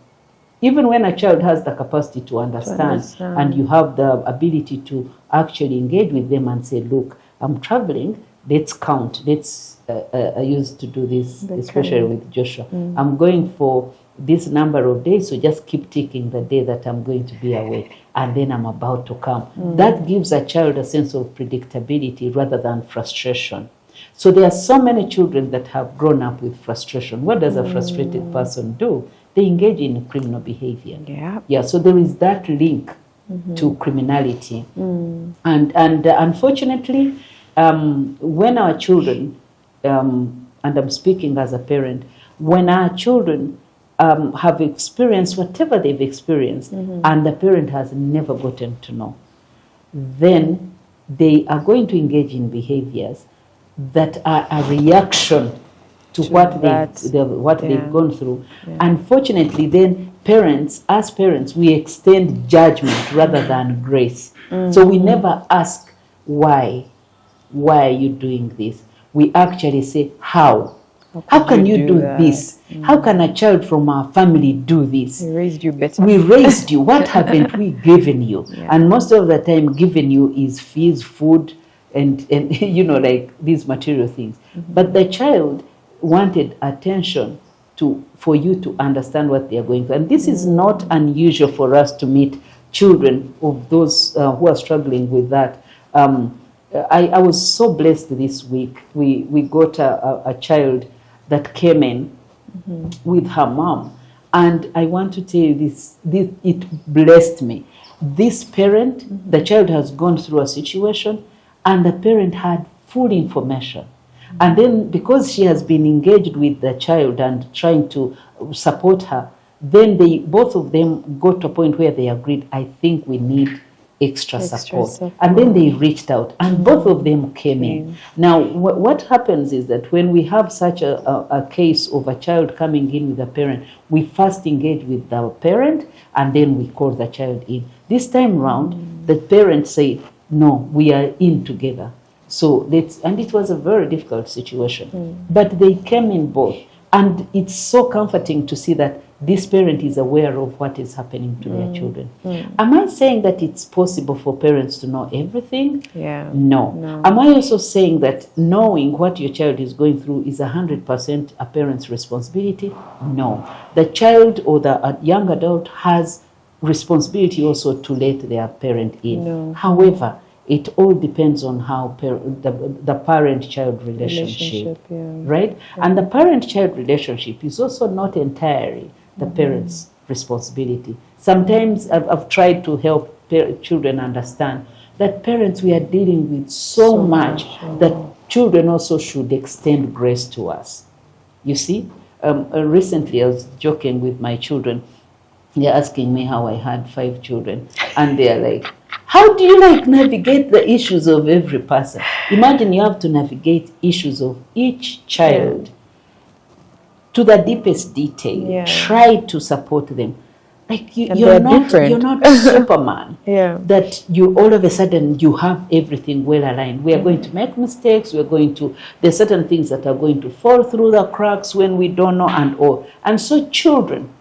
Speaker 2: Even when a child has the capacity to understand, and you have the ability to actually engage with them and say, look, I'm traveling, let's count. I used to do this, especially with Joshua. I'm going for this number of days, so just keep ticking the day that I'm going to be away, and then I'm about to come. That gives a child a sense of predictability rather than frustration. So there are so many children that have grown up with frustration. What does a frustrated person do? They engage in criminal behavior. Yeah. So there is that link to criminality, and unfortunately, when our children, and I'm speaking as a parent, when our children have experienced whatever they've experienced, and the parent has never gotten to know, then they are going to engage in behaviors that are a reaction to what they've gone through. Unfortunately, then as parents, we extend judgment rather than grace. So we never ask why are you doing this? We actually say, how can you do this? How can a child from our family do this?
Speaker 3: We raised you better.
Speaker 2: We raised you. What haven't we given you? And most of the time, given you is fees, food, and like these material things. But the child wanted attention for you to understand what they are going through. And this is not unusual for us to meet children of those who are struggling with that. I was so blessed this week. We got a child that came in with her mom. And I want to tell you this, it blessed me. This parent, the child has gone through a situation, and the parent had full information. And then because she has been engaged with the child and trying to support her, then both of them got to a point where they agreed, I think we need extra support. And then they reached out, and both of them came in. Now, what happens is that when we have such a case of a child coming in with a parent, we first engage with the parent, and then we call the child in. This time round, the parent said, no, we are in together. So and it was a very difficult situation, but they came in both. And it's so comforting to see that this parent is aware of what is happening to their children. Am I saying that it's possible for parents to know everything?
Speaker 3: Yeah.
Speaker 2: No. Am I also saying that knowing what your child is going through is 100% a parent's responsibility? No. The child or the young adult has responsibility also to let their parent in.
Speaker 3: No.
Speaker 2: However, it all depends on how the parent-child relationship, right? Yeah. And the parent-child relationship is also not entirely the parent's responsibility. Sometimes I've tried to help children understand that parents, we are dealing with so much that children also should extend grace to us. You see, recently I was joking with my children. They're asking me how I had 5 children, and they're like, how do you navigate the issues of every person? Imagine you have to navigate issues of each child to the deepest detail.
Speaker 3: Yeah.
Speaker 2: Try to support them.
Speaker 3: You're not
Speaker 2: Superman. That you all of a sudden you have everything well aligned. We are going to make mistakes. There's certain things that are going to fall through the cracks when we don't know and all. And so children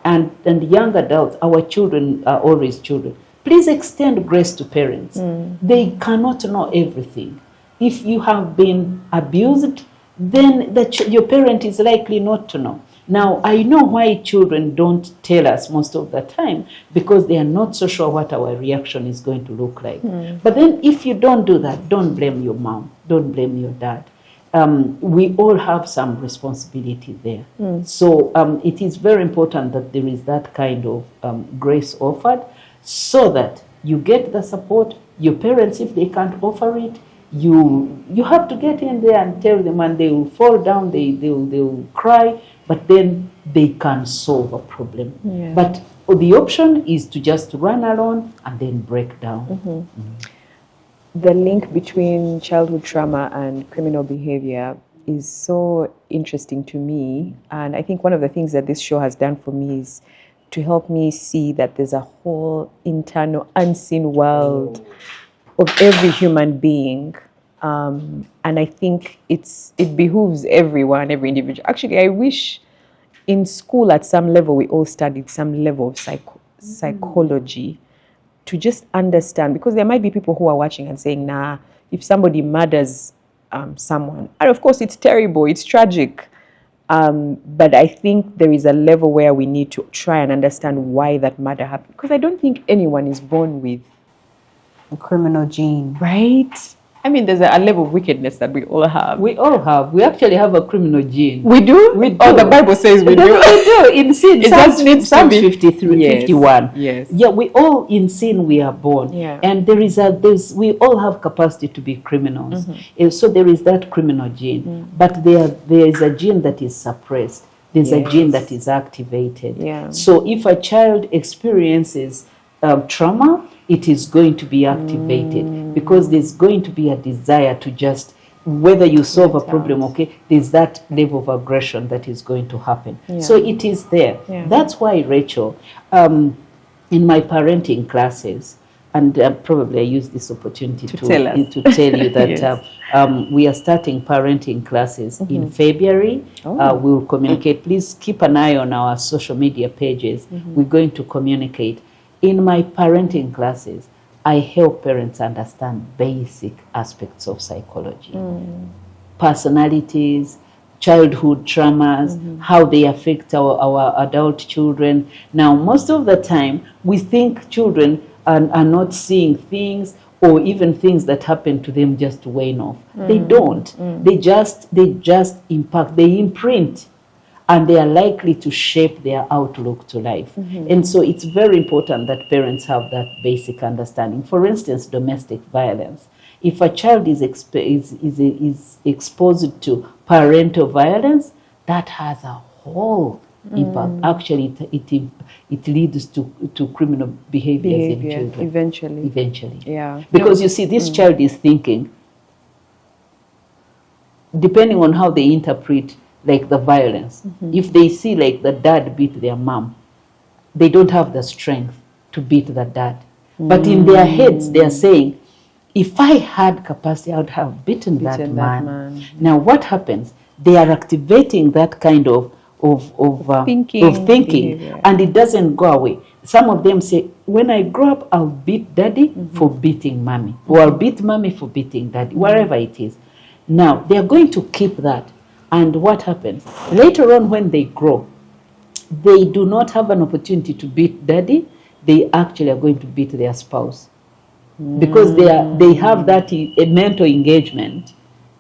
Speaker 2: and young adults, our children are always children. Please extend grace to parents. They cannot know everything. If you have been abused, then your parent is likely not to know. Now, I know why children don't tell us most of the time, because they are not so sure what our reaction is going to look like. But then if you don't do that, don't blame your mom, don't blame your dad. We all have some responsibility there. So it is very important that there is that kind of grace offered, so that you get the support. Your parents, if they can't offer it, you have to get in there and tell them, and they will fall down, they will cry, but then they can solve a problem. But the option is to just run alone and then break down.
Speaker 3: The link between childhood trauma and criminal behavior is so interesting to me, and I think one of the things that this show has done for me is to help me see that there's a whole internal, unseen world of every human being. And I think it behooves everyone, every individual. Actually, I wish in school at some level we all studied some level of psychology to just understand, because there might be people who are watching and saying, nah, if somebody murders someone, and of course it's terrible, it's tragic. But I think there is a level where we need to try and understand why that murder happened. Because I don't think anyone is born with
Speaker 1: a criminal gene.
Speaker 3: Right? I mean, there's a level of wickedness that we all have.
Speaker 2: We all have. We actually have a criminal gene.
Speaker 3: We do?
Speaker 2: We do.
Speaker 3: Oh, the Bible says we do.
Speaker 2: We do. In sin, Psalms 53,
Speaker 3: yes.
Speaker 2: 51.
Speaker 3: Yes.
Speaker 2: Yeah, we all in sin we are born.
Speaker 3: Yeah.
Speaker 2: And we all have capacity to be criminals. And so there is that criminal gene. But there is a gene that is suppressed. There's a gene that is activated.
Speaker 3: Yeah.
Speaker 2: So if a child experiences trauma, it is going to be activated because there's going to be a desire to just, whether you solve a problem, there's that level of aggression that is going to happen. So it is there. That's why, Rachel, in my parenting classes, and probably I use this opportunity to tell you that yes. We are starting parenting classes in February. We will communicate. Please keep an eye on our social media pages. We're going to communicate. In my parenting classes, I help parents understand basic aspects of psychology. Personalities, childhood traumas, how they affect our adult children. Now, most of the time, we think children are not seeing things, or even things that happen to them just wane off. They don't. They just impact, they imprint, and they are likely to shape their outlook to life. And so it's very important that parents have that basic understanding. For instance, domestic violence. If a child is exposed to parental violence, that has a whole impact. Actually, it leads to criminal behaviors in children. Eventually.
Speaker 3: Yeah.
Speaker 2: Because you see, this child is thinking, depending on how they interpret like the violence. If they see like the dad beat their mom, they don't have the strength to beat the dad. But in their heads, they are saying, if I had capacity, I would have beaten that man. Now, what happens? They are activating that kind of thinking
Speaker 3: behavior.
Speaker 2: And it doesn't go away. Some of them say, when I grow up, I'll beat daddy for beating mommy, or I'll beat mommy for beating daddy, wherever it is. Now, they are going to keep that. And what happens? Later on, when they grow, they do not have an opportunity to beat daddy. They actually are going to beat their spouse. Because they have that mental engagement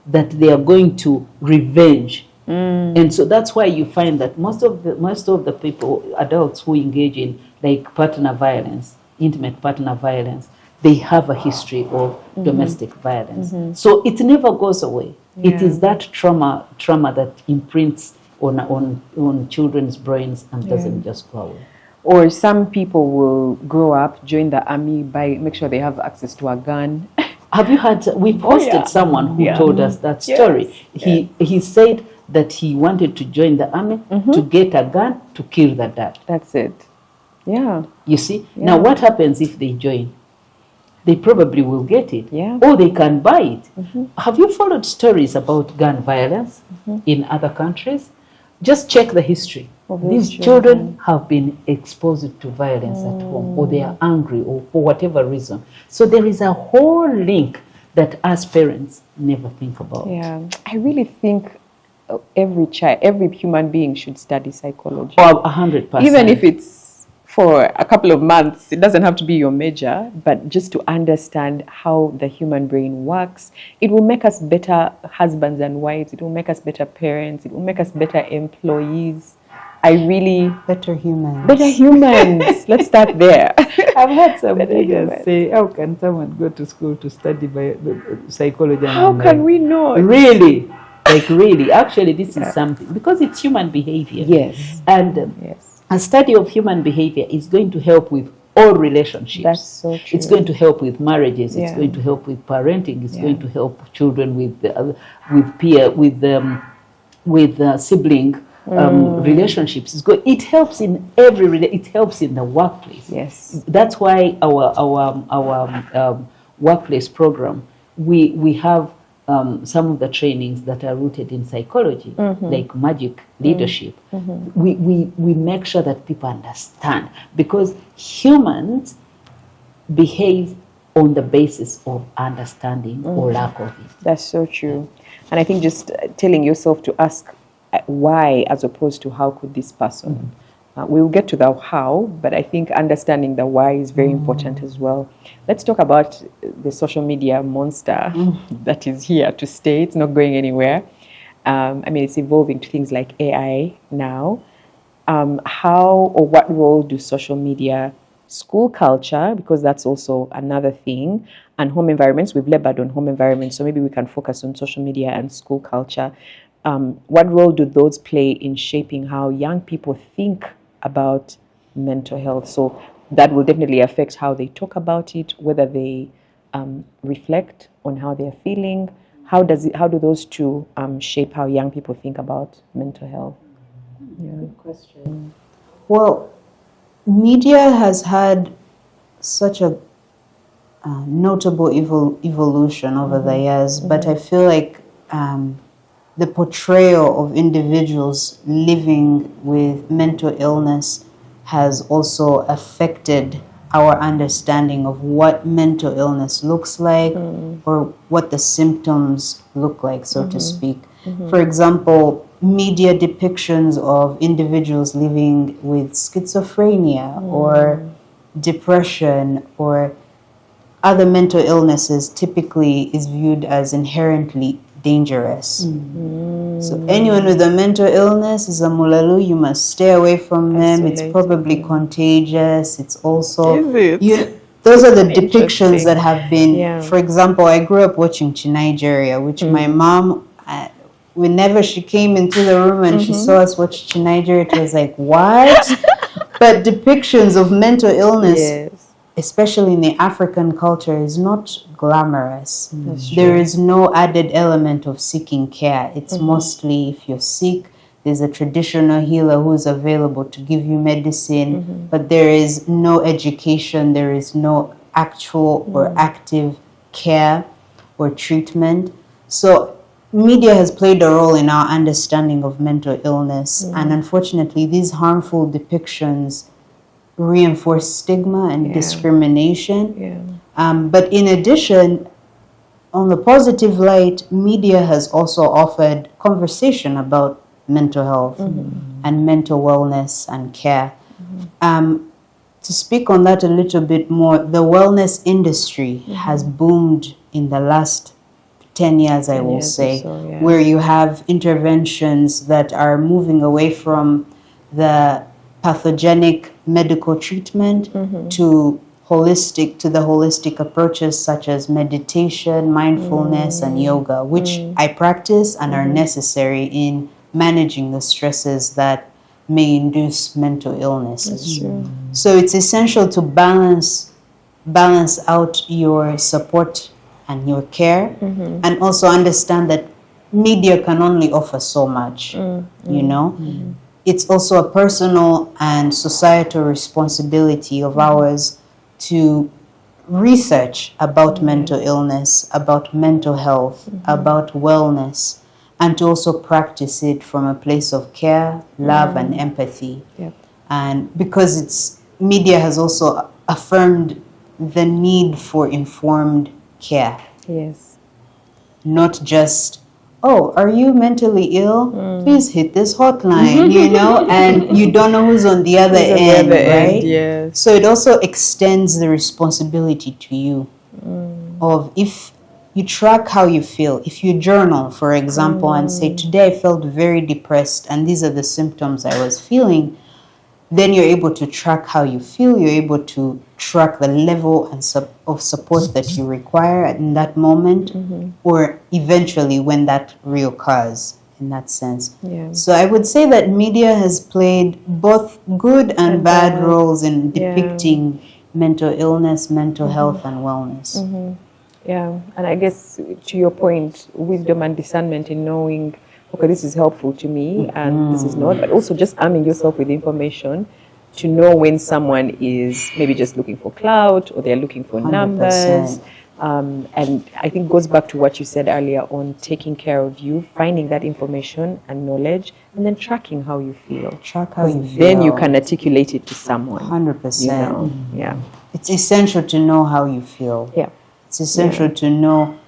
Speaker 2: that they are going to revenge. And so that's why you find that most of the people, adults who engage in like partner violence, intimate partner violence, they have a history of domestic violence. So it never goes away. It is that trauma that imprints on children's brains and doesn't just go away.
Speaker 3: Or some people will grow up, join the army, make sure they have access to a gun.
Speaker 2: Have you had? We posted someone who told us that story. He said that he wanted to join the army to get a gun to kill the dad.
Speaker 3: That's it. Yeah.
Speaker 2: You see? Now what happens if they join? They probably will get it.
Speaker 3: Yeah.
Speaker 2: Or they can buy it. Have you followed stories about gun violence in other countries? Just check the history. These children have been exposed to violence at home, or they are angry, or for whatever reason. So there is a whole link that as parents never think about.
Speaker 3: Yeah, I really think every child, every human being should study psychology.
Speaker 2: Or 100%.
Speaker 3: Even if it's for a couple of months, it doesn't have to be your major, but just to understand how the human brain works. It will make us better husbands and wives. It will make us better parents. It will make us better employees.
Speaker 1: Better humans.
Speaker 3: Better humans. Let's start there.
Speaker 2: I've had some leaders say, how can someone go to school to study psychology?
Speaker 3: How can we know?
Speaker 2: Really? Like really? Actually, this is something, because it's human behavior.
Speaker 3: Yes.
Speaker 2: And a study of human behavior is going to help with all relationships.
Speaker 3: That's so true.
Speaker 2: It's going to help with marriages. It's going to help with parenting. It's going to help children with sibling relationships. It helps in it helps in the workplace.
Speaker 3: Yes.
Speaker 2: That's why our workplace program, we have some of the trainings that are rooted in psychology, like magic leadership. We make sure that people understand, because humans behave on the basis of understanding or lack of it.
Speaker 3: That's so true. And I think just telling yourself to ask why as opposed to how could this person. We'll get to the how, but I think understanding the why is very important as well. Let's talk about the social media monster that is here to stay. It's not going anywhere. I mean, it's evolving to things like AI now. How or what role do social media, school culture, because that's also another thing, and home environments? We've labored on home environments, so maybe we can focus on social media and school culture. What role do those play in shaping how young people think about mental health? So that will definitely affect how they talk about it, whether they reflect on how they're feeling. How do those two shape how young people think about mental health?
Speaker 1: Good question. Well, media has had such a notable evolution over the years, but I feel like the portrayal of individuals living with mental illness has also affected our understanding of what mental illness looks like, or what the symptoms look like, so to speak. For example, media depictions of individuals living with schizophrenia or depression or other mental illnesses typically is viewed as inherently dangerous. So anyone with a mental illness is a mulalu, you must stay away from them. It's probably contagious. It's also... those are the depictions that have been... For example, I grew up watching Nigeria, which my mom... whenever she came into the room and she saw us watch Nigeria, it was like, what? But depictions of mental illness, especially in the African culture, is not glamorous. There is no added element of seeking care. It's mostly if you're sick, there's a traditional healer who's available to give you medicine, but there is no education, there is no actual or active care or treatment. So media has played a role in our understanding of mental illness, and unfortunately these harmful depictions reinforce stigma and discrimination. But in addition, on the positive light, media has also offered conversation about mental health and mental wellness and care. To speak on that a little bit more, the wellness industry has boomed in the last 10 years, I will say, where you have interventions that are moving away from the pathogenic medical treatment to the holistic approaches such as meditation, mindfulness, and yoga, which I practice and are necessary in managing the stresses that may induce mental illnesses. So it's essential to balance out your support and your care, and also understand that media can only offer so much, you know. It's also a personal and societal responsibility of ours to research about mental illness, about mental health, about wellness, and to also practice it from a place of care, love, and empathy. And because media has also affirmed the need for informed care. Not just, oh, are you mentally ill? Please hit this hotline, you know, and you don't know who's on the other end, right? So it also extends the responsibility to you of if you track how you feel. If you journal, for example, and say, today I felt very depressed and these are the symptoms I was feeling, then you're able to track how you feel. You're able to track the level of support that you require in that moment, or eventually when that reoccurs in that sense. So I would say that media has played both good and bad roles in depicting mental illness, mental health, and wellness.
Speaker 3: And I guess to your point, wisdom and discernment in knowing, okay, this is helpful to me and this is not, but also just arming yourself with information to know when someone is maybe just looking for clout or they're looking for 100%. Numbers. And I think goes back to what you said earlier on taking care of you, finding that information and knowledge, and then tracking how you feel.
Speaker 1: Track how you feel.
Speaker 3: Then you can articulate it to someone.
Speaker 1: 100%.
Speaker 3: You know?
Speaker 1: It's essential to know how you feel. It's essential to know,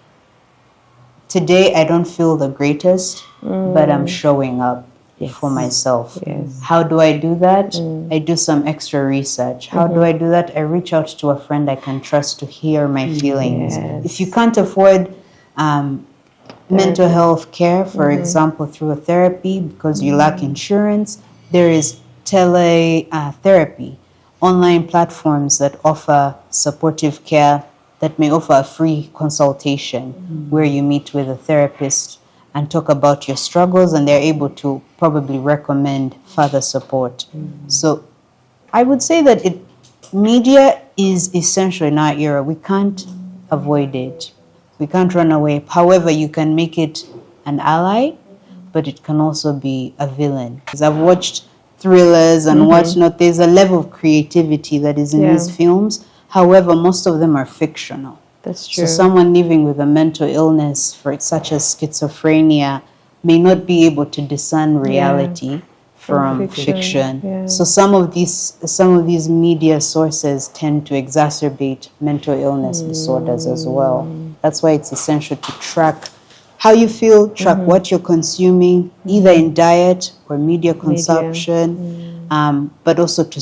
Speaker 1: today I don't feel the greatest, but I'm showing up for myself. How do I do that? I do some extra research. How do I do that? I reach out to a friend I can trust to hear my feelings. If you can't afford mental health care, for example, through a therapy because you lack insurance, there is therapy, online platforms that offer supportive care that may offer a free consultation where you meet with a therapist and talk about your struggles, and they're able to probably recommend further support. So I would say that media is essential in our era. We can't avoid it. We can't run away. However, you can make it an ally, but it can also be a villain. Because I've watched thrillers and whatnot. There's a level of creativity that is in these films. However, most of them are fictional.
Speaker 3: That's true.
Speaker 1: So someone living with a mental illness, such as schizophrenia, may not be able to discern reality from fiction. So some of these media sources tend to exacerbate mental illness disorders as well. That's why it's essential to track how you feel, track what you're consuming, either in diet or media consumption, but also to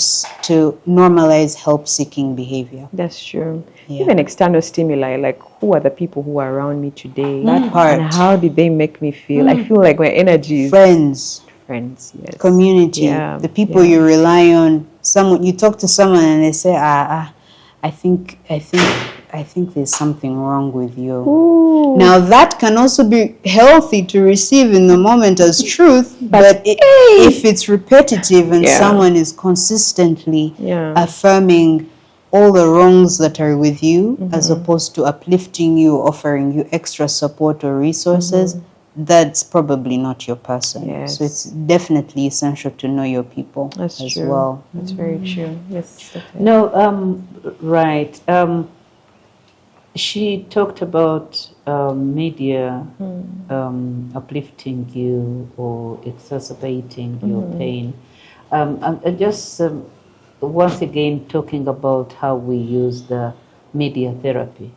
Speaker 1: normalize help-seeking behavior.
Speaker 3: That's true.
Speaker 1: Yeah.
Speaker 3: Even external stimuli, like who are the people who are around me today?
Speaker 1: That part.
Speaker 3: And how did they make me feel? I feel like my energy is... Friends, yes.
Speaker 1: Community, the people you rely on. Someone, you talk to someone and they say, I think there's something wrong with you.
Speaker 3: Ooh.
Speaker 1: Now that can also be healthy to receive in the moment as truth, but if it's repetitive and someone is consistently affirming all the wrongs that are with you, as opposed to uplifting you, offering you extra support or resources, that's probably not your person.
Speaker 3: Yes.
Speaker 1: So it's definitely essential to know your people as
Speaker 3: true.
Speaker 1: well.
Speaker 3: That's very true. Yes. Okay.
Speaker 2: No, right. She talked about media uplifting you or exacerbating your pain. And just once again talking about how we use the media therapy.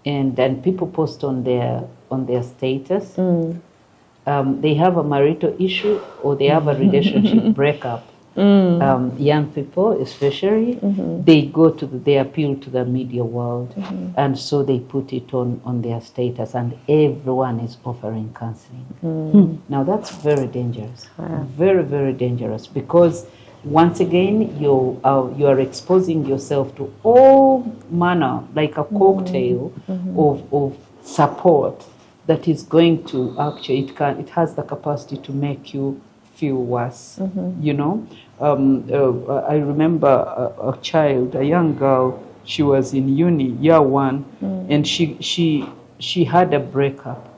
Speaker 2: And then people post on their status. They have a marital issue or they have a relationship breakup. Young people especially, they go to they appeal to the media world, and so they put it on their status, and everyone is offering counseling. Now that's very dangerous. Very, very dangerous, because once again you are exposing yourself to all manner, like a cocktail of support that is going to actually, it has the capacity to make you feel worse. You know, I remember a child, a young girl. She was in uni, year one, and she had a breakup,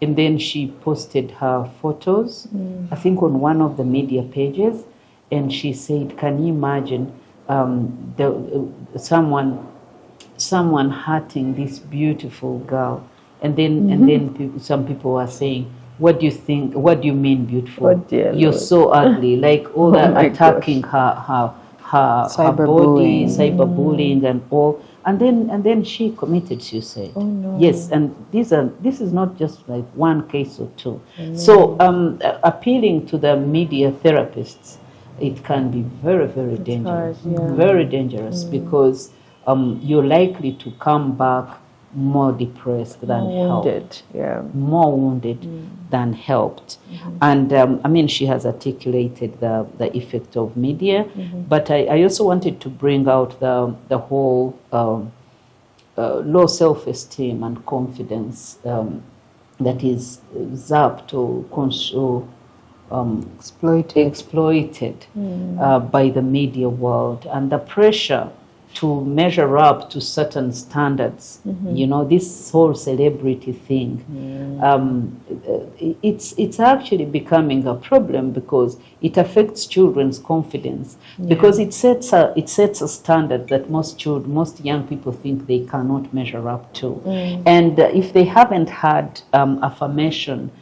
Speaker 2: and then she posted her photos, I think on one of the media pages, and she said, "Can you imagine someone hurting this beautiful girl?" And then some people were saying, "What do you think? What do you mean beautiful?
Speaker 3: Oh dear
Speaker 2: You're
Speaker 3: Lord.
Speaker 2: so ugly!" Like all that attacking her body, cyberbullying and all. And then she committed suicide.
Speaker 3: Oh no.
Speaker 2: Yes, and this is not just like one case or two. So appealing to the media therapists, it can be very, very dangerous. Very dangerous, because you're likely to come back more depressed than helped. More wounded than helped. And I mean, she has articulated the effect of media, but I also wanted to bring out the whole low self-esteem and confidence that is zapped or exploited by the media world, and the pressure to measure up to certain standards. You know, this whole celebrity thing, it's actually becoming a problem, because it affects children's confidence, because it sets a standard that most young people think they cannot measure up to. And if they haven't had affirmation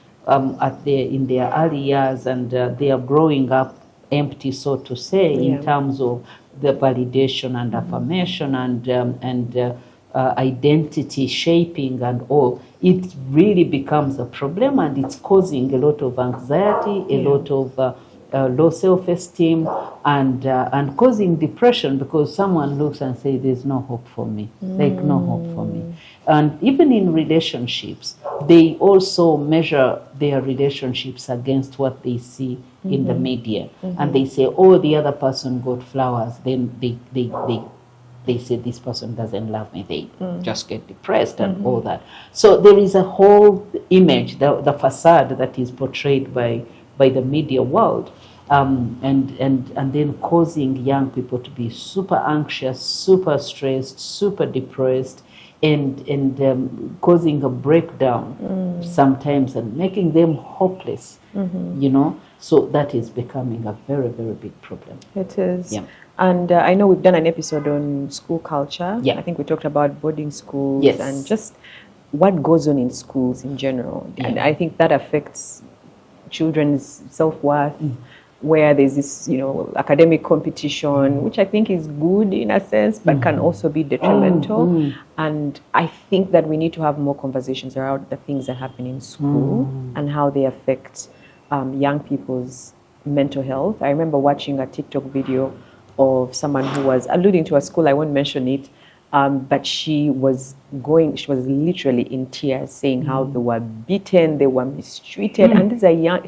Speaker 2: in their early years, and they are growing up empty, so to say, in terms of the validation and affirmation and identity shaping and all, it really becomes a problem, and it's causing a lot of anxiety, a lot of low self-esteem, and causing depression, because someone looks and says, "There's no hope for me," like no hope for me. And even in relationships, they also measure their relationships against what they see in the media, and they say, "Oh, the other person got flowers," then they say, "This person doesn't love me," they just get depressed and all that. So there is a whole image, the facade that is portrayed by the media world, and then causing young people to be super anxious, super stressed, super depressed, and causing a breakdown sometimes, and making them hopeless. You know, so that is becoming a very, very big problem.
Speaker 3: It is.
Speaker 2: Yeah.
Speaker 3: And I know we've done an episode on school culture.
Speaker 2: Yeah.
Speaker 3: I think we talked about boarding schools
Speaker 2: Yes.
Speaker 3: and just what goes on in schools in general. And
Speaker 2: Yeah.
Speaker 3: I think that affects children's self-worth, where there's this, academic competition, which I think is good in a sense, but can also be detrimental. And I think that we need to have more conversations around the things that happen in school and how they affect young people's mental health. I remember watching a TikTok video of someone who was alluding to a school, I won't mention it, but she was literally in tears saying how they were beaten, they were mistreated, and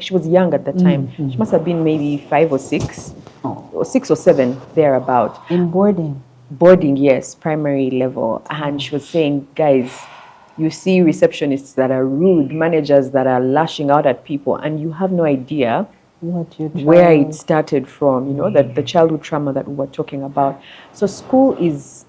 Speaker 3: she was young at the time. She must have been maybe 5 or 6, or 6 or 7, thereabout.
Speaker 1: In boarding?
Speaker 3: Boarding, yes, primary level. And she was saying, guys, you see receptionists that are rude, managers that are lashing out at people, and you have no idea where it started from, that the childhood trauma that we were talking about. So school is,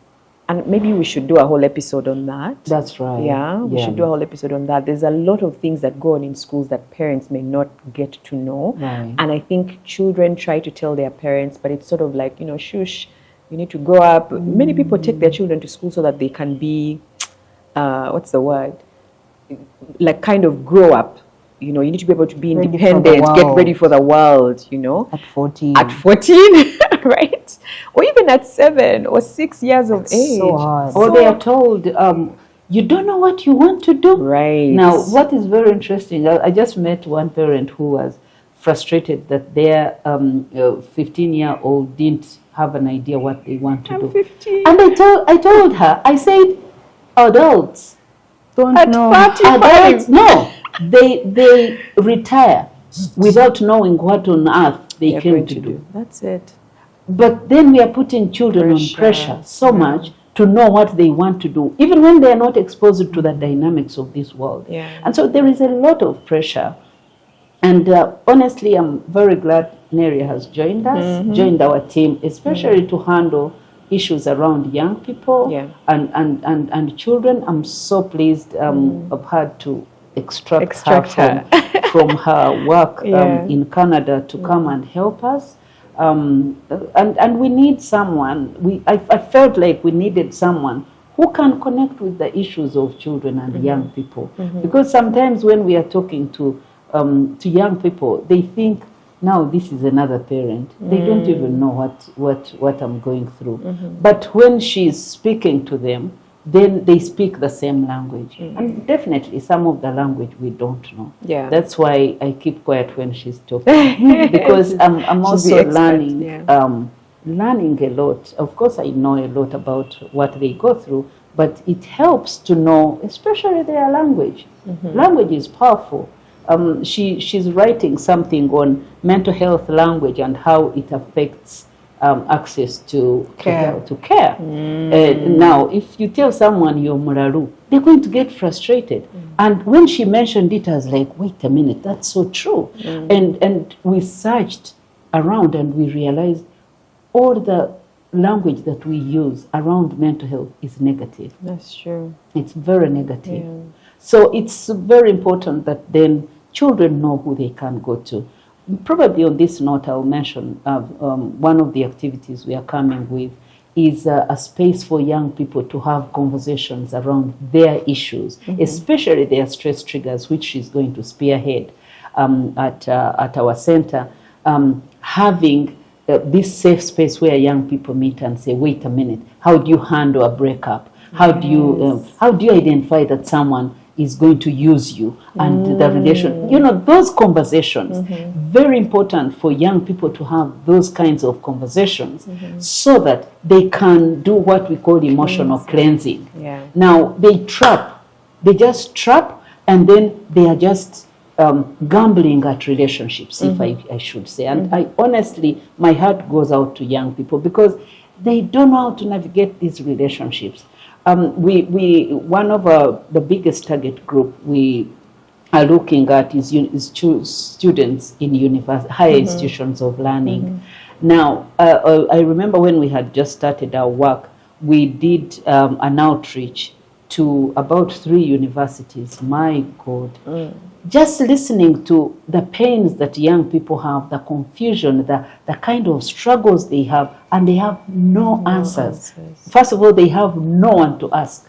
Speaker 3: and maybe we should do a whole episode on that.
Speaker 2: That's right.
Speaker 3: Yeah, we should do a whole episode on that. There's a lot of things that go on in schools that parents may not get to know.
Speaker 2: Right.
Speaker 3: And I think children try to tell their parents, but it's sort of like, shush, you need to grow up. Many people take their children to school so that they can be, what's the word? Like kind of grow up. You need to be able to be independent, get ready for the world,
Speaker 1: At 14.
Speaker 3: At 14, right? Or even at 7 or 6 years of age.
Speaker 1: So hard.
Speaker 2: Or they are told, you don't know what you want to do.
Speaker 3: Right.
Speaker 2: Now, what is very interesting, I just met one parent who was frustrated that their 15-year-old didn't have an idea what they want to do.
Speaker 3: 15.
Speaker 2: And I told her, I said, adults
Speaker 1: don't know.
Speaker 2: Adults, no. They retire without knowing what on earth they came to do.
Speaker 3: That's it.
Speaker 2: But then we are putting children on pressure so much to know what they want to do, even when they are not exposed to the dynamics of this world.
Speaker 3: Yeah.
Speaker 2: And so there is a lot of pressure. And honestly, I'm very glad Neria has joined us, joined our team, especially to handle issues around young people and children. I'm so pleased I've had to extract her from her work in Canada to come and help us. And we need someone, I felt like we needed someone who can connect with the issues of children and young people. Because sometimes when we are talking to young people, they think, now this is another parent. They don't even know what I'm going through. But when she's speaking to them, then they speak the same language. And definitely some of the language we don't know.
Speaker 3: Yeah.
Speaker 2: That's why I keep quiet when she's talking. Because I'm also learning a lot. Of course I know a lot about what they go through, but it helps to know, especially their language. Language is powerful. She's writing something on mental health language and how it affects access to care. Now, if you tell someone you're Muraru, they're going to get frustrated. And when she mentioned it, I was like, wait a minute, that's so true. And we searched around and we realized all the language that we use around mental health is negative.
Speaker 3: That's true.
Speaker 2: It's very negative. Yeah. So it's very important that then children know who they can go to. Probably on this note, I'll mention one of the activities we are coming with is a space for young people to have conversations around their issues, especially their stress triggers, which she's going to spearhead at our center, having this safe space where young people meet and say, wait a minute, how do you handle a breakup? How do you identify that someone is going to use you and the relation, those conversations, very important for young people to have those kinds of conversations so that they can do what we call emotional cleansing.
Speaker 3: Yeah.
Speaker 2: Now they just trap and then they are just gambling at relationships, if I should say. And I honestly, my heart goes out to young people because they don't know how to navigate these relationships. One of the biggest target group we are looking at is students in higher institutions of learning. Now, I remember when we had just started our work, we did an outreach to about 3 universities. My God. Just listening to the pains that young people have, the confusion, the kind of struggles they have, and they have no answers. First of all, they have no one to ask.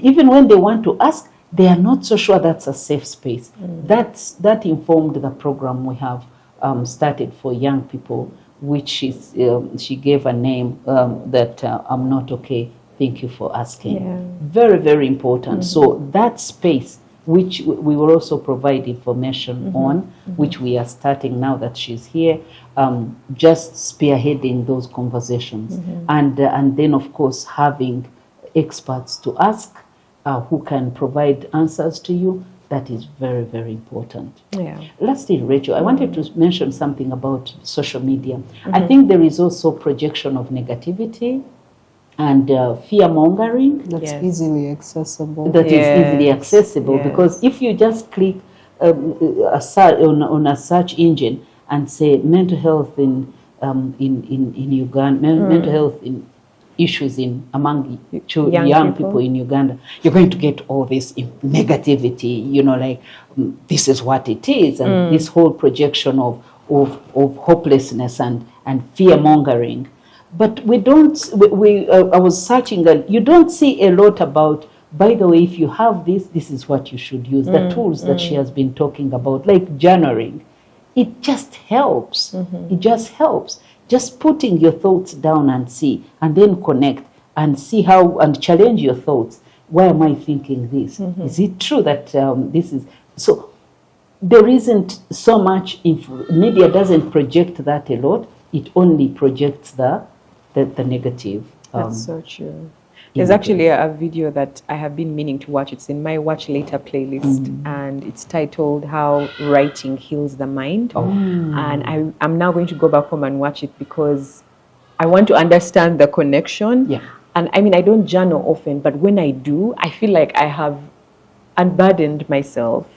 Speaker 2: Even when they want to ask, they are not so sure that's a safe space. That informed the program we have started for young people, which is she gave a name that I'm not okay. Thank you for asking.
Speaker 3: Yeah.
Speaker 2: Very, very important. So that space, which we will also provide information on, which we are starting now that she's here, just spearheading those conversations. And then, of course, having experts to ask who can provide answers to you. That is very, very important.
Speaker 3: Yeah.
Speaker 2: Lastly, Rachel, I wanted to mention something about social media. I think there is also projection of negativity and fear-mongering.
Speaker 1: That's
Speaker 3: Yes.
Speaker 1: easily accessible.
Speaker 2: That is easily
Speaker 3: Yes.
Speaker 2: accessible,
Speaker 3: Yes.
Speaker 2: because if you just click on a search engine and say mental health in Uganda, mental health in issues among young people in Uganda, you're going to get all this negativity, like this is what it is, and this whole projection of hopelessness and fear-mongering. But we don't, I was searching, and you don't see a lot about, by the way, if you have this is what you should use. The tools that she has been talking about, like journaling, it just helps. It just helps. Just putting your thoughts down and see, and then connect and see how, and challenge your thoughts. Why am I thinking this? Is it true that this is, so there isn't so much, media doesn't project that a lot. It only projects the negative.
Speaker 3: That's so true. There's actually a video that I have been meaning to watch. It's in my watch later playlist, and it's titled How Writing Heals the Mind. And I'm now going to go back home and watch it because I want to understand the connection.
Speaker 2: Yeah.
Speaker 3: And I mean, I don't journal often, but when I do, I feel like I have unburdened myself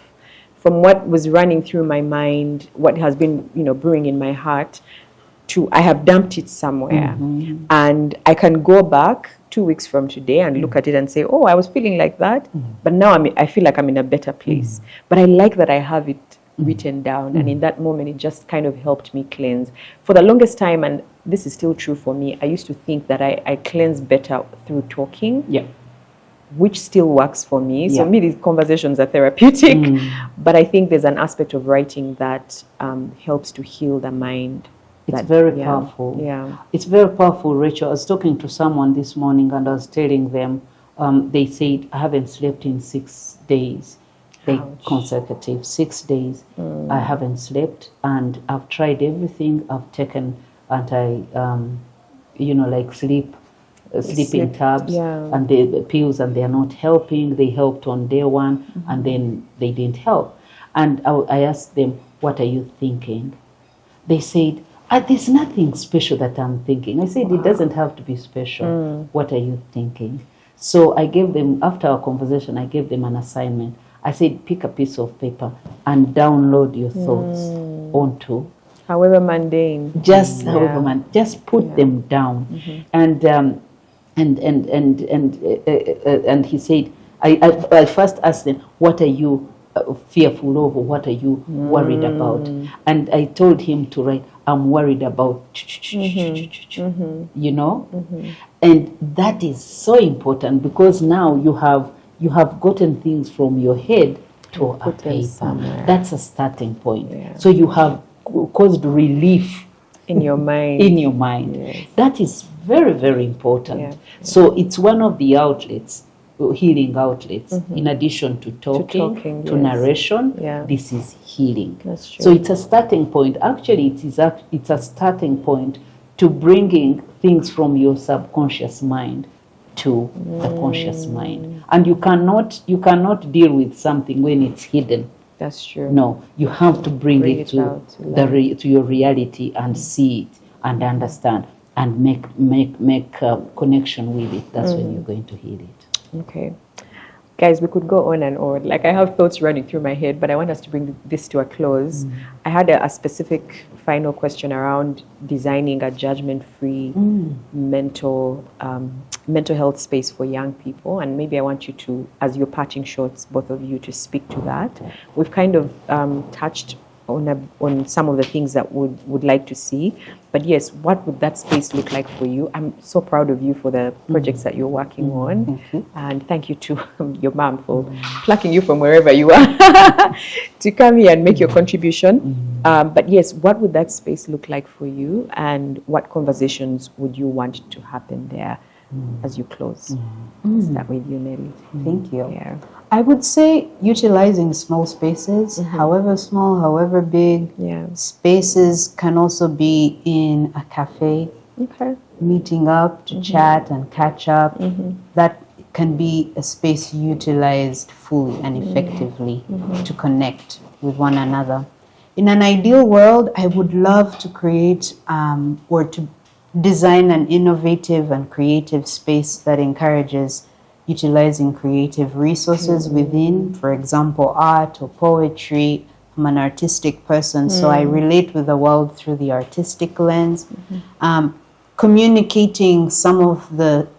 Speaker 3: from what was running through my mind, what has been, brewing in my heart, to I have dumped it somewhere. And I can go back 2 weeks from today and look at it and say, oh, I was feeling like that, but now I feel like I'm in a better place. But I like that I have it written down, and in that moment it just kind of helped me cleanse. For the longest time, and this is still true for me, I used to think that I cleanse better through talking.
Speaker 2: Yeah.
Speaker 3: Which still works for me.
Speaker 2: Yeah.
Speaker 3: So me, these conversations are therapeutic, but I think there's an aspect of writing that helps to heal the mind.
Speaker 2: It's very powerful.
Speaker 3: Yeah.
Speaker 2: It's very powerful, Rachel. I was talking to someone this morning and I was telling them, they said, I haven't slept in 6 days, like consecutive 6 days. I haven't slept, and I've tried everything. I've taken like sleeping tabs and the pills, and they're not helping. They helped on day one, and then they didn't help. And I asked them, what are you thinking? They said, there's nothing special that I'm thinking. I said, it doesn't have to be special. What are you thinking? So I gave them, after our conversation, I gave them an assignment. I said, pick a piece of paper and download your thoughts onto.
Speaker 3: However mundane.
Speaker 2: However mundane. Just put them down. And he said, I first asked them, what are you fearful of, or what are you worried about? And I told him to write, I'm worried about, and that is so important, because now you have gotten things from your head to a paper. That's a starting point. So you have caused relief
Speaker 3: in your mind.
Speaker 2: Yes. That is very, very important. So it's one of the outlets, healing outlets, in addition to talking, to narration. This is healing.
Speaker 3: That's true.
Speaker 2: So it's a starting point. Actually, it's a starting point to bringing things from your subconscious mind to the conscious mind. And you cannot deal with something when it's hidden.
Speaker 3: That's true.
Speaker 2: No, you have to bring it to your reality and see it and understand and make connection with it. That's when you're going to heal it.
Speaker 3: Okay. Guys, we could go on and on. Like, I have thoughts running through my head, but I want us to bring this to a close. I had a specific final question around designing a judgment-free mental health space for young people. And maybe I want you to, as your parting shots, both of you, to speak to that. We've kind of touched on some of the things that would like to see, but But yes, what would that space look like for you? I'm so proud of you for the projects that you're working on.
Speaker 1: Thank you.
Speaker 3: And thank you to your mom for plucking you from wherever you are to come here and make your contribution. But yes, what would that space look like for you, and what conversations would you want to happen there as you close? Start with you, Nelly.
Speaker 1: Thank you.
Speaker 3: Yeah.
Speaker 1: I would say utilizing small spaces, however small, however big.
Speaker 3: Yeah.
Speaker 1: Spaces can also be in a cafe,
Speaker 3: Okay.
Speaker 1: meeting up to chat and catch up. That can be a space utilized fully and effectively to connect with one another. In an ideal world, I would love to create or to design an innovative and creative space that encourages utilizing creative resources within, for example, art or poetry. I'm an artistic person, so I relate with the world through the artistic lens. Communicating some of the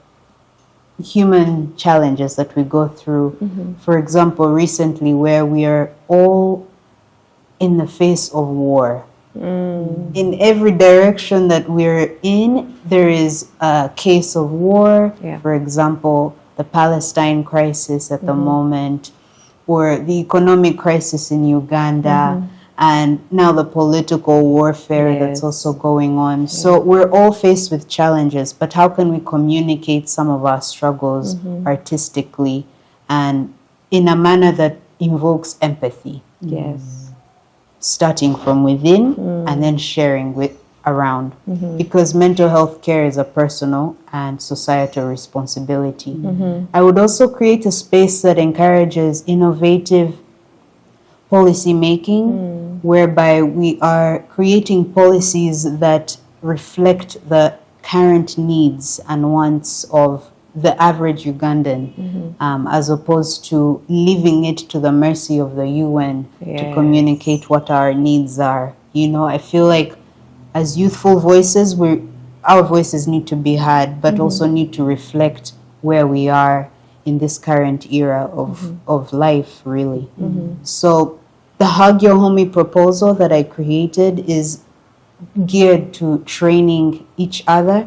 Speaker 1: human challenges that we go through. For example, recently where we are all in the face of war. In every direction that we're in, there is a case of war.
Speaker 3: Yeah.
Speaker 1: For example, the Palestine crisis at the moment, or the economic crisis in Uganda, and now the political warfare that's also going on. So we're all faced with challenges, but how can we communicate some of our struggles artistically and in a manner that invokes empathy?
Speaker 3: Yes.
Speaker 1: Starting from within and then sharing with around, because mental health care is a personal and societal responsibility. I would also create a space that encourages innovative policy making, whereby we are creating policies that reflect the current needs and wants of the average Ugandan, as opposed to leaving it to the mercy of the UN to communicate what our needs are. You know, I feel like as youthful voices, our voices need to be heard, but also need to reflect where we are in this current era of life, really. So the Hug Your Homie proposal that I created is geared to training each other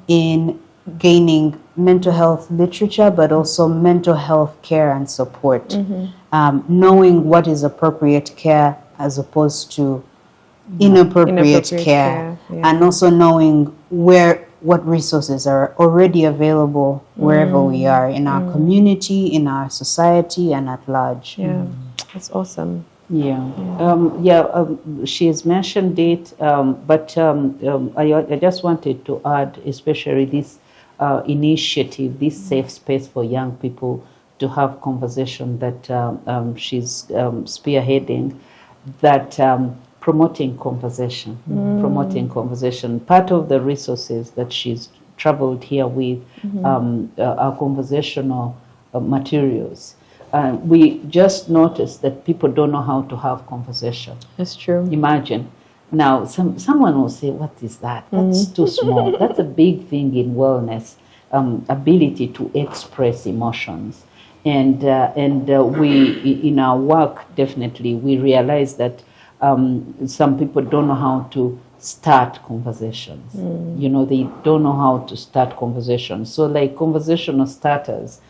Speaker 1: in gaining mental health literature, but also mental health care and support. Knowing what is appropriate care as opposed to inappropriate care. And also knowing what resources are already available wherever we are, in our community, in our society, and at large.
Speaker 3: Yeah, that's awesome.
Speaker 2: She has mentioned it, but I just wanted to add, especially this initiative, this safe space for young people to have conversation that she's spearheading, that promoting conversation. Part of the resources that she's traveled here with are conversational materials. We just noticed that people don't know how to have conversation.
Speaker 3: That's true.
Speaker 2: Imagine. Now, someone will say, what is that? That's too small. That's a big thing in wellness, ability to express emotions. And we, in our work, definitely, we realize that some people don't know how to start conversations. You know, they don't know how to start conversations. So like conversational starters,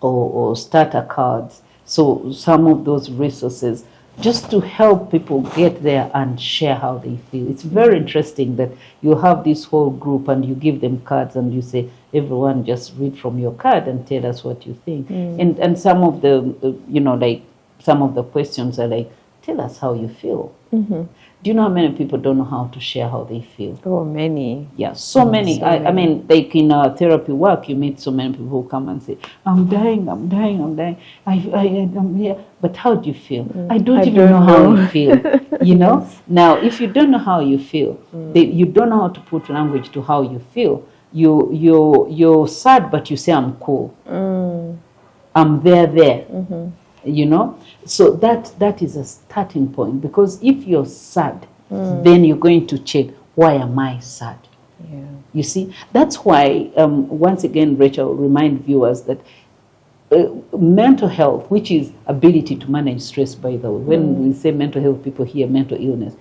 Speaker 2: or starter cards. So some of those resources just to help people get there and share how they feel. It's very interesting that you have this whole group and you give them cards and you say, everyone just read from your card and tell us what you think. And some of the, like some of the questions are like, tell us how you feel. Do you know how many people don't know how to share how they feel?
Speaker 3: Oh, many.
Speaker 2: Yeah, so many. I mean, like in therapy work, you meet so many people who come and say, I'm dying. I'm here. But how do you feel? I don't even know how you feel. You know? Now, if you don't know how you feel, you don't know how to put language to how you feel. You're sad, but you say, I'm cool. I'm there. You know, so that is a starting point, because if you're sad, then you're going to check, why am I sad? You see, that's why once again, Rachel, remind viewers that mental health, which is ability to manage stress, by the way. When we say mental health, people hear mental illness.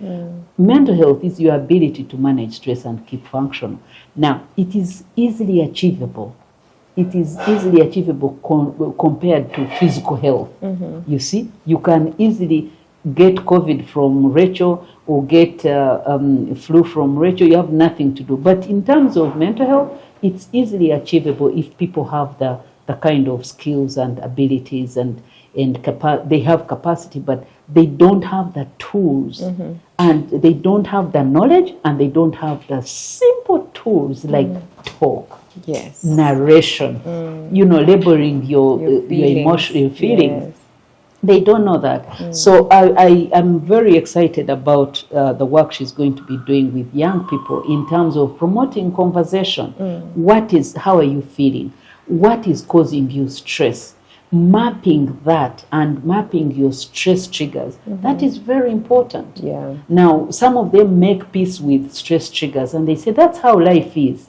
Speaker 2: Mental health is your ability to manage stress and keep functional. Now, it is easily achievable. It is easily achievable compared to physical health. You see, you can easily get COVID from Rachel or get flu from Rachel. You have nothing to do. But in terms of mental health, it's easily achievable if people have the kind of skills and abilities and they have capacity, but they don't have the tools and they don't have the knowledge and they don't have the simple tools like talk, narration, labeling your emotion, your feelings. Yes. They don't know that. So I am very excited about the work she's going to be doing with young people in terms of promoting conversation. How are you feeling? What is causing you stress? Mapping that and mapping your stress triggers. That is very important. Yeah. Now, some of them make peace with stress triggers and they say that's how life is.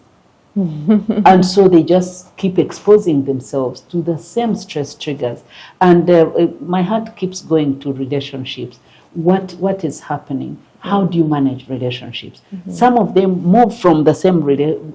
Speaker 2: And so they just keep exposing themselves to the same stress triggers. And my heart keeps going to relationships. What is happening? How do you manage relationships? Some of them move from the same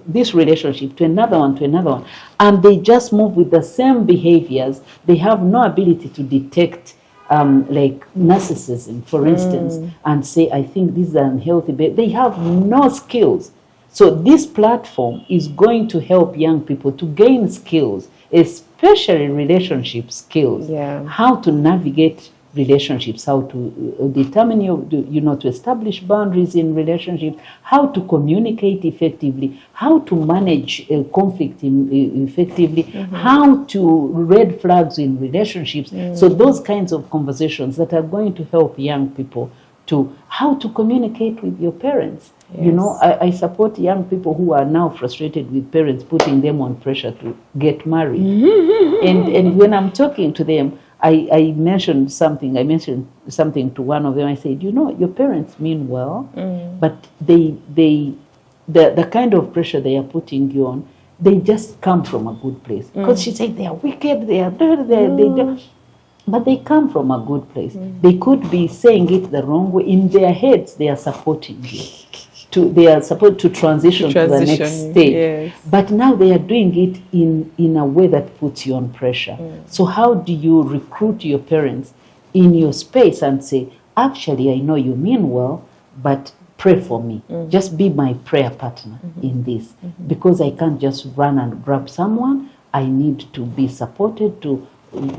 Speaker 2: this relationship to another one, and they just move with the same behaviors. They have no ability to detect like narcissism, for instance, and say, I think this is unhealthy. They have no skills. So this platform is going to help young people to gain skills, especially relationship skills, how to navigate relationships, how to determine to establish boundaries in relationships, how to communicate effectively, how to manage conflict effectively, how to red flags in relationships. So those kinds of conversations that are going to help young people to how to communicate with your parents. Yes. I support young people who are now frustrated with parents putting them on pressure to get married. And when I'm talking to them, I mentioned something to one of them. I said, your parents mean well, but the kind of pressure they are putting you on, they just come from a good place. Because she said they are wicked, they are but they come from a good place. They could be saying it the wrong way. In their heads, they are supporting you. They are supposed to transition to the next stage. Yes. But now they are doing it in a way that puts you on pressure. So how do you recruit your parents in your space and say, actually, I know you mean well, but pray for me. Just be my prayer partner in this. Because I can't just run and grab someone. I need to be supported to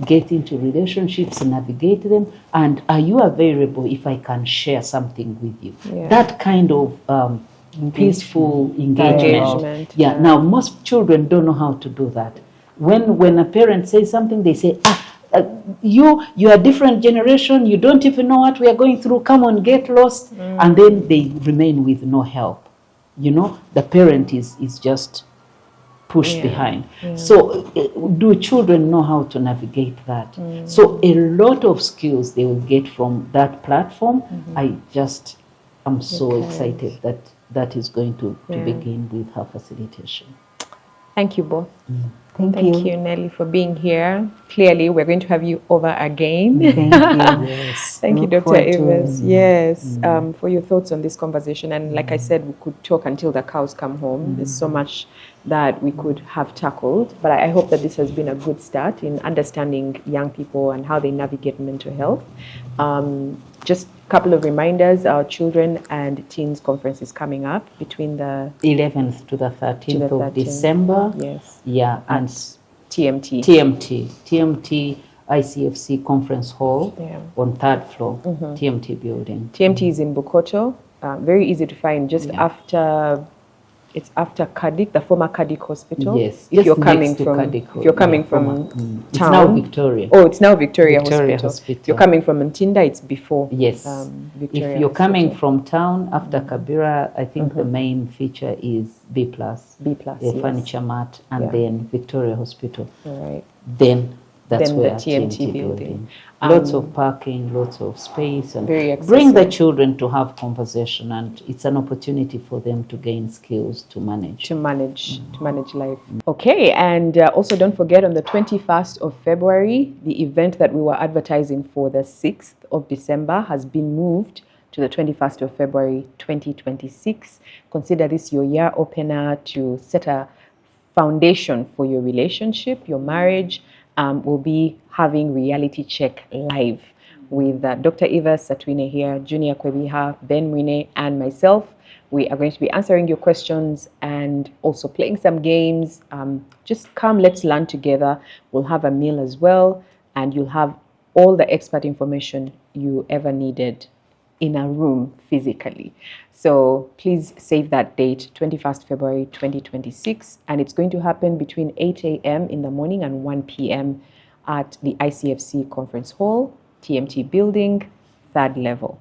Speaker 2: get into relationships, navigate them, and are you available if I can share something with you? That kind of peaceful engagement. Now most children don't know how to do that. When a parent says something, they say, you are a different generation, you don't even know what we are going through, come on, get lost, and then they remain with no help. The parent is just pushed behind. So do children know how to navigate that? So a lot of skills they will get from that platform. I'm so excited that is going to begin with her facilitation.
Speaker 3: Thank you both. Thank you, Nelly, for being here. Clearly, we're going to have you over again.
Speaker 1: Thank you. Yes.
Speaker 3: Thank you, Dr. Evans. Yes, for your thoughts on this conversation. And like I said, we could talk until the cows come home. There's so much that we could have tackled. But I hope that this has been a good start in understanding young people and how they navigate mental health. Just a couple of reminders, our Children and Teens Conference is coming up between the
Speaker 2: 11th to the 13th of December.
Speaker 3: Yes.
Speaker 2: Yeah, and
Speaker 3: TMT
Speaker 2: ICFC Conference Hall on 3rd floor, TMT building.
Speaker 3: TMT is in Bukoto, very easy to find, just after... It's after Kadik, the former Kadik Hospital.
Speaker 2: Yes,
Speaker 3: if you're coming from town.
Speaker 2: It's now Victoria.
Speaker 3: Oh, it's now Victoria Hospital. If you're coming from Ntinda, it's before.
Speaker 2: Yes.
Speaker 3: Victoria
Speaker 2: if you're coming from town after Kabira, I think the main feature is B+.
Speaker 3: B+,
Speaker 2: Furniture Mart, and then Victoria Hospital.
Speaker 3: All right.
Speaker 2: Then That's
Speaker 3: than the
Speaker 2: where
Speaker 3: TMT building.
Speaker 2: Lots of parking, lots of space, and
Speaker 3: Very
Speaker 2: bring the
Speaker 3: accessible.
Speaker 2: children to have conversation, and it's an opportunity for them to gain skills to manage.
Speaker 3: To manage life. Okay, and also don't forget on the 21st of February, the event that we were advertising for the 6th of December has been moved to the 21st of February 2026. Consider this your year opener to set a foundation for your relationship, your marriage. We'll be having Reality Check live with Dr. Eva Satwine here, Junior Kwebiha, Ben Wine, and myself. We are going to be answering your questions and also playing some games. Just come, let's learn together. We'll have a meal as well, and you'll have all the expert information you ever needed in a room physically. So please save that date, 21st February 2026, and it's going to happen between 8 a.m. in the morning and 1 p.m. at the ICFC Conference Hall, TMT Building, 3rd level.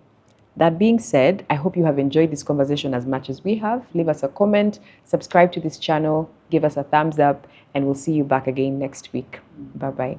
Speaker 3: That being said, I hope you have enjoyed this conversation as much as we have. Leave us a comment, subscribe to this channel, give us a thumbs up, and we'll see you back again next week. Bye-bye.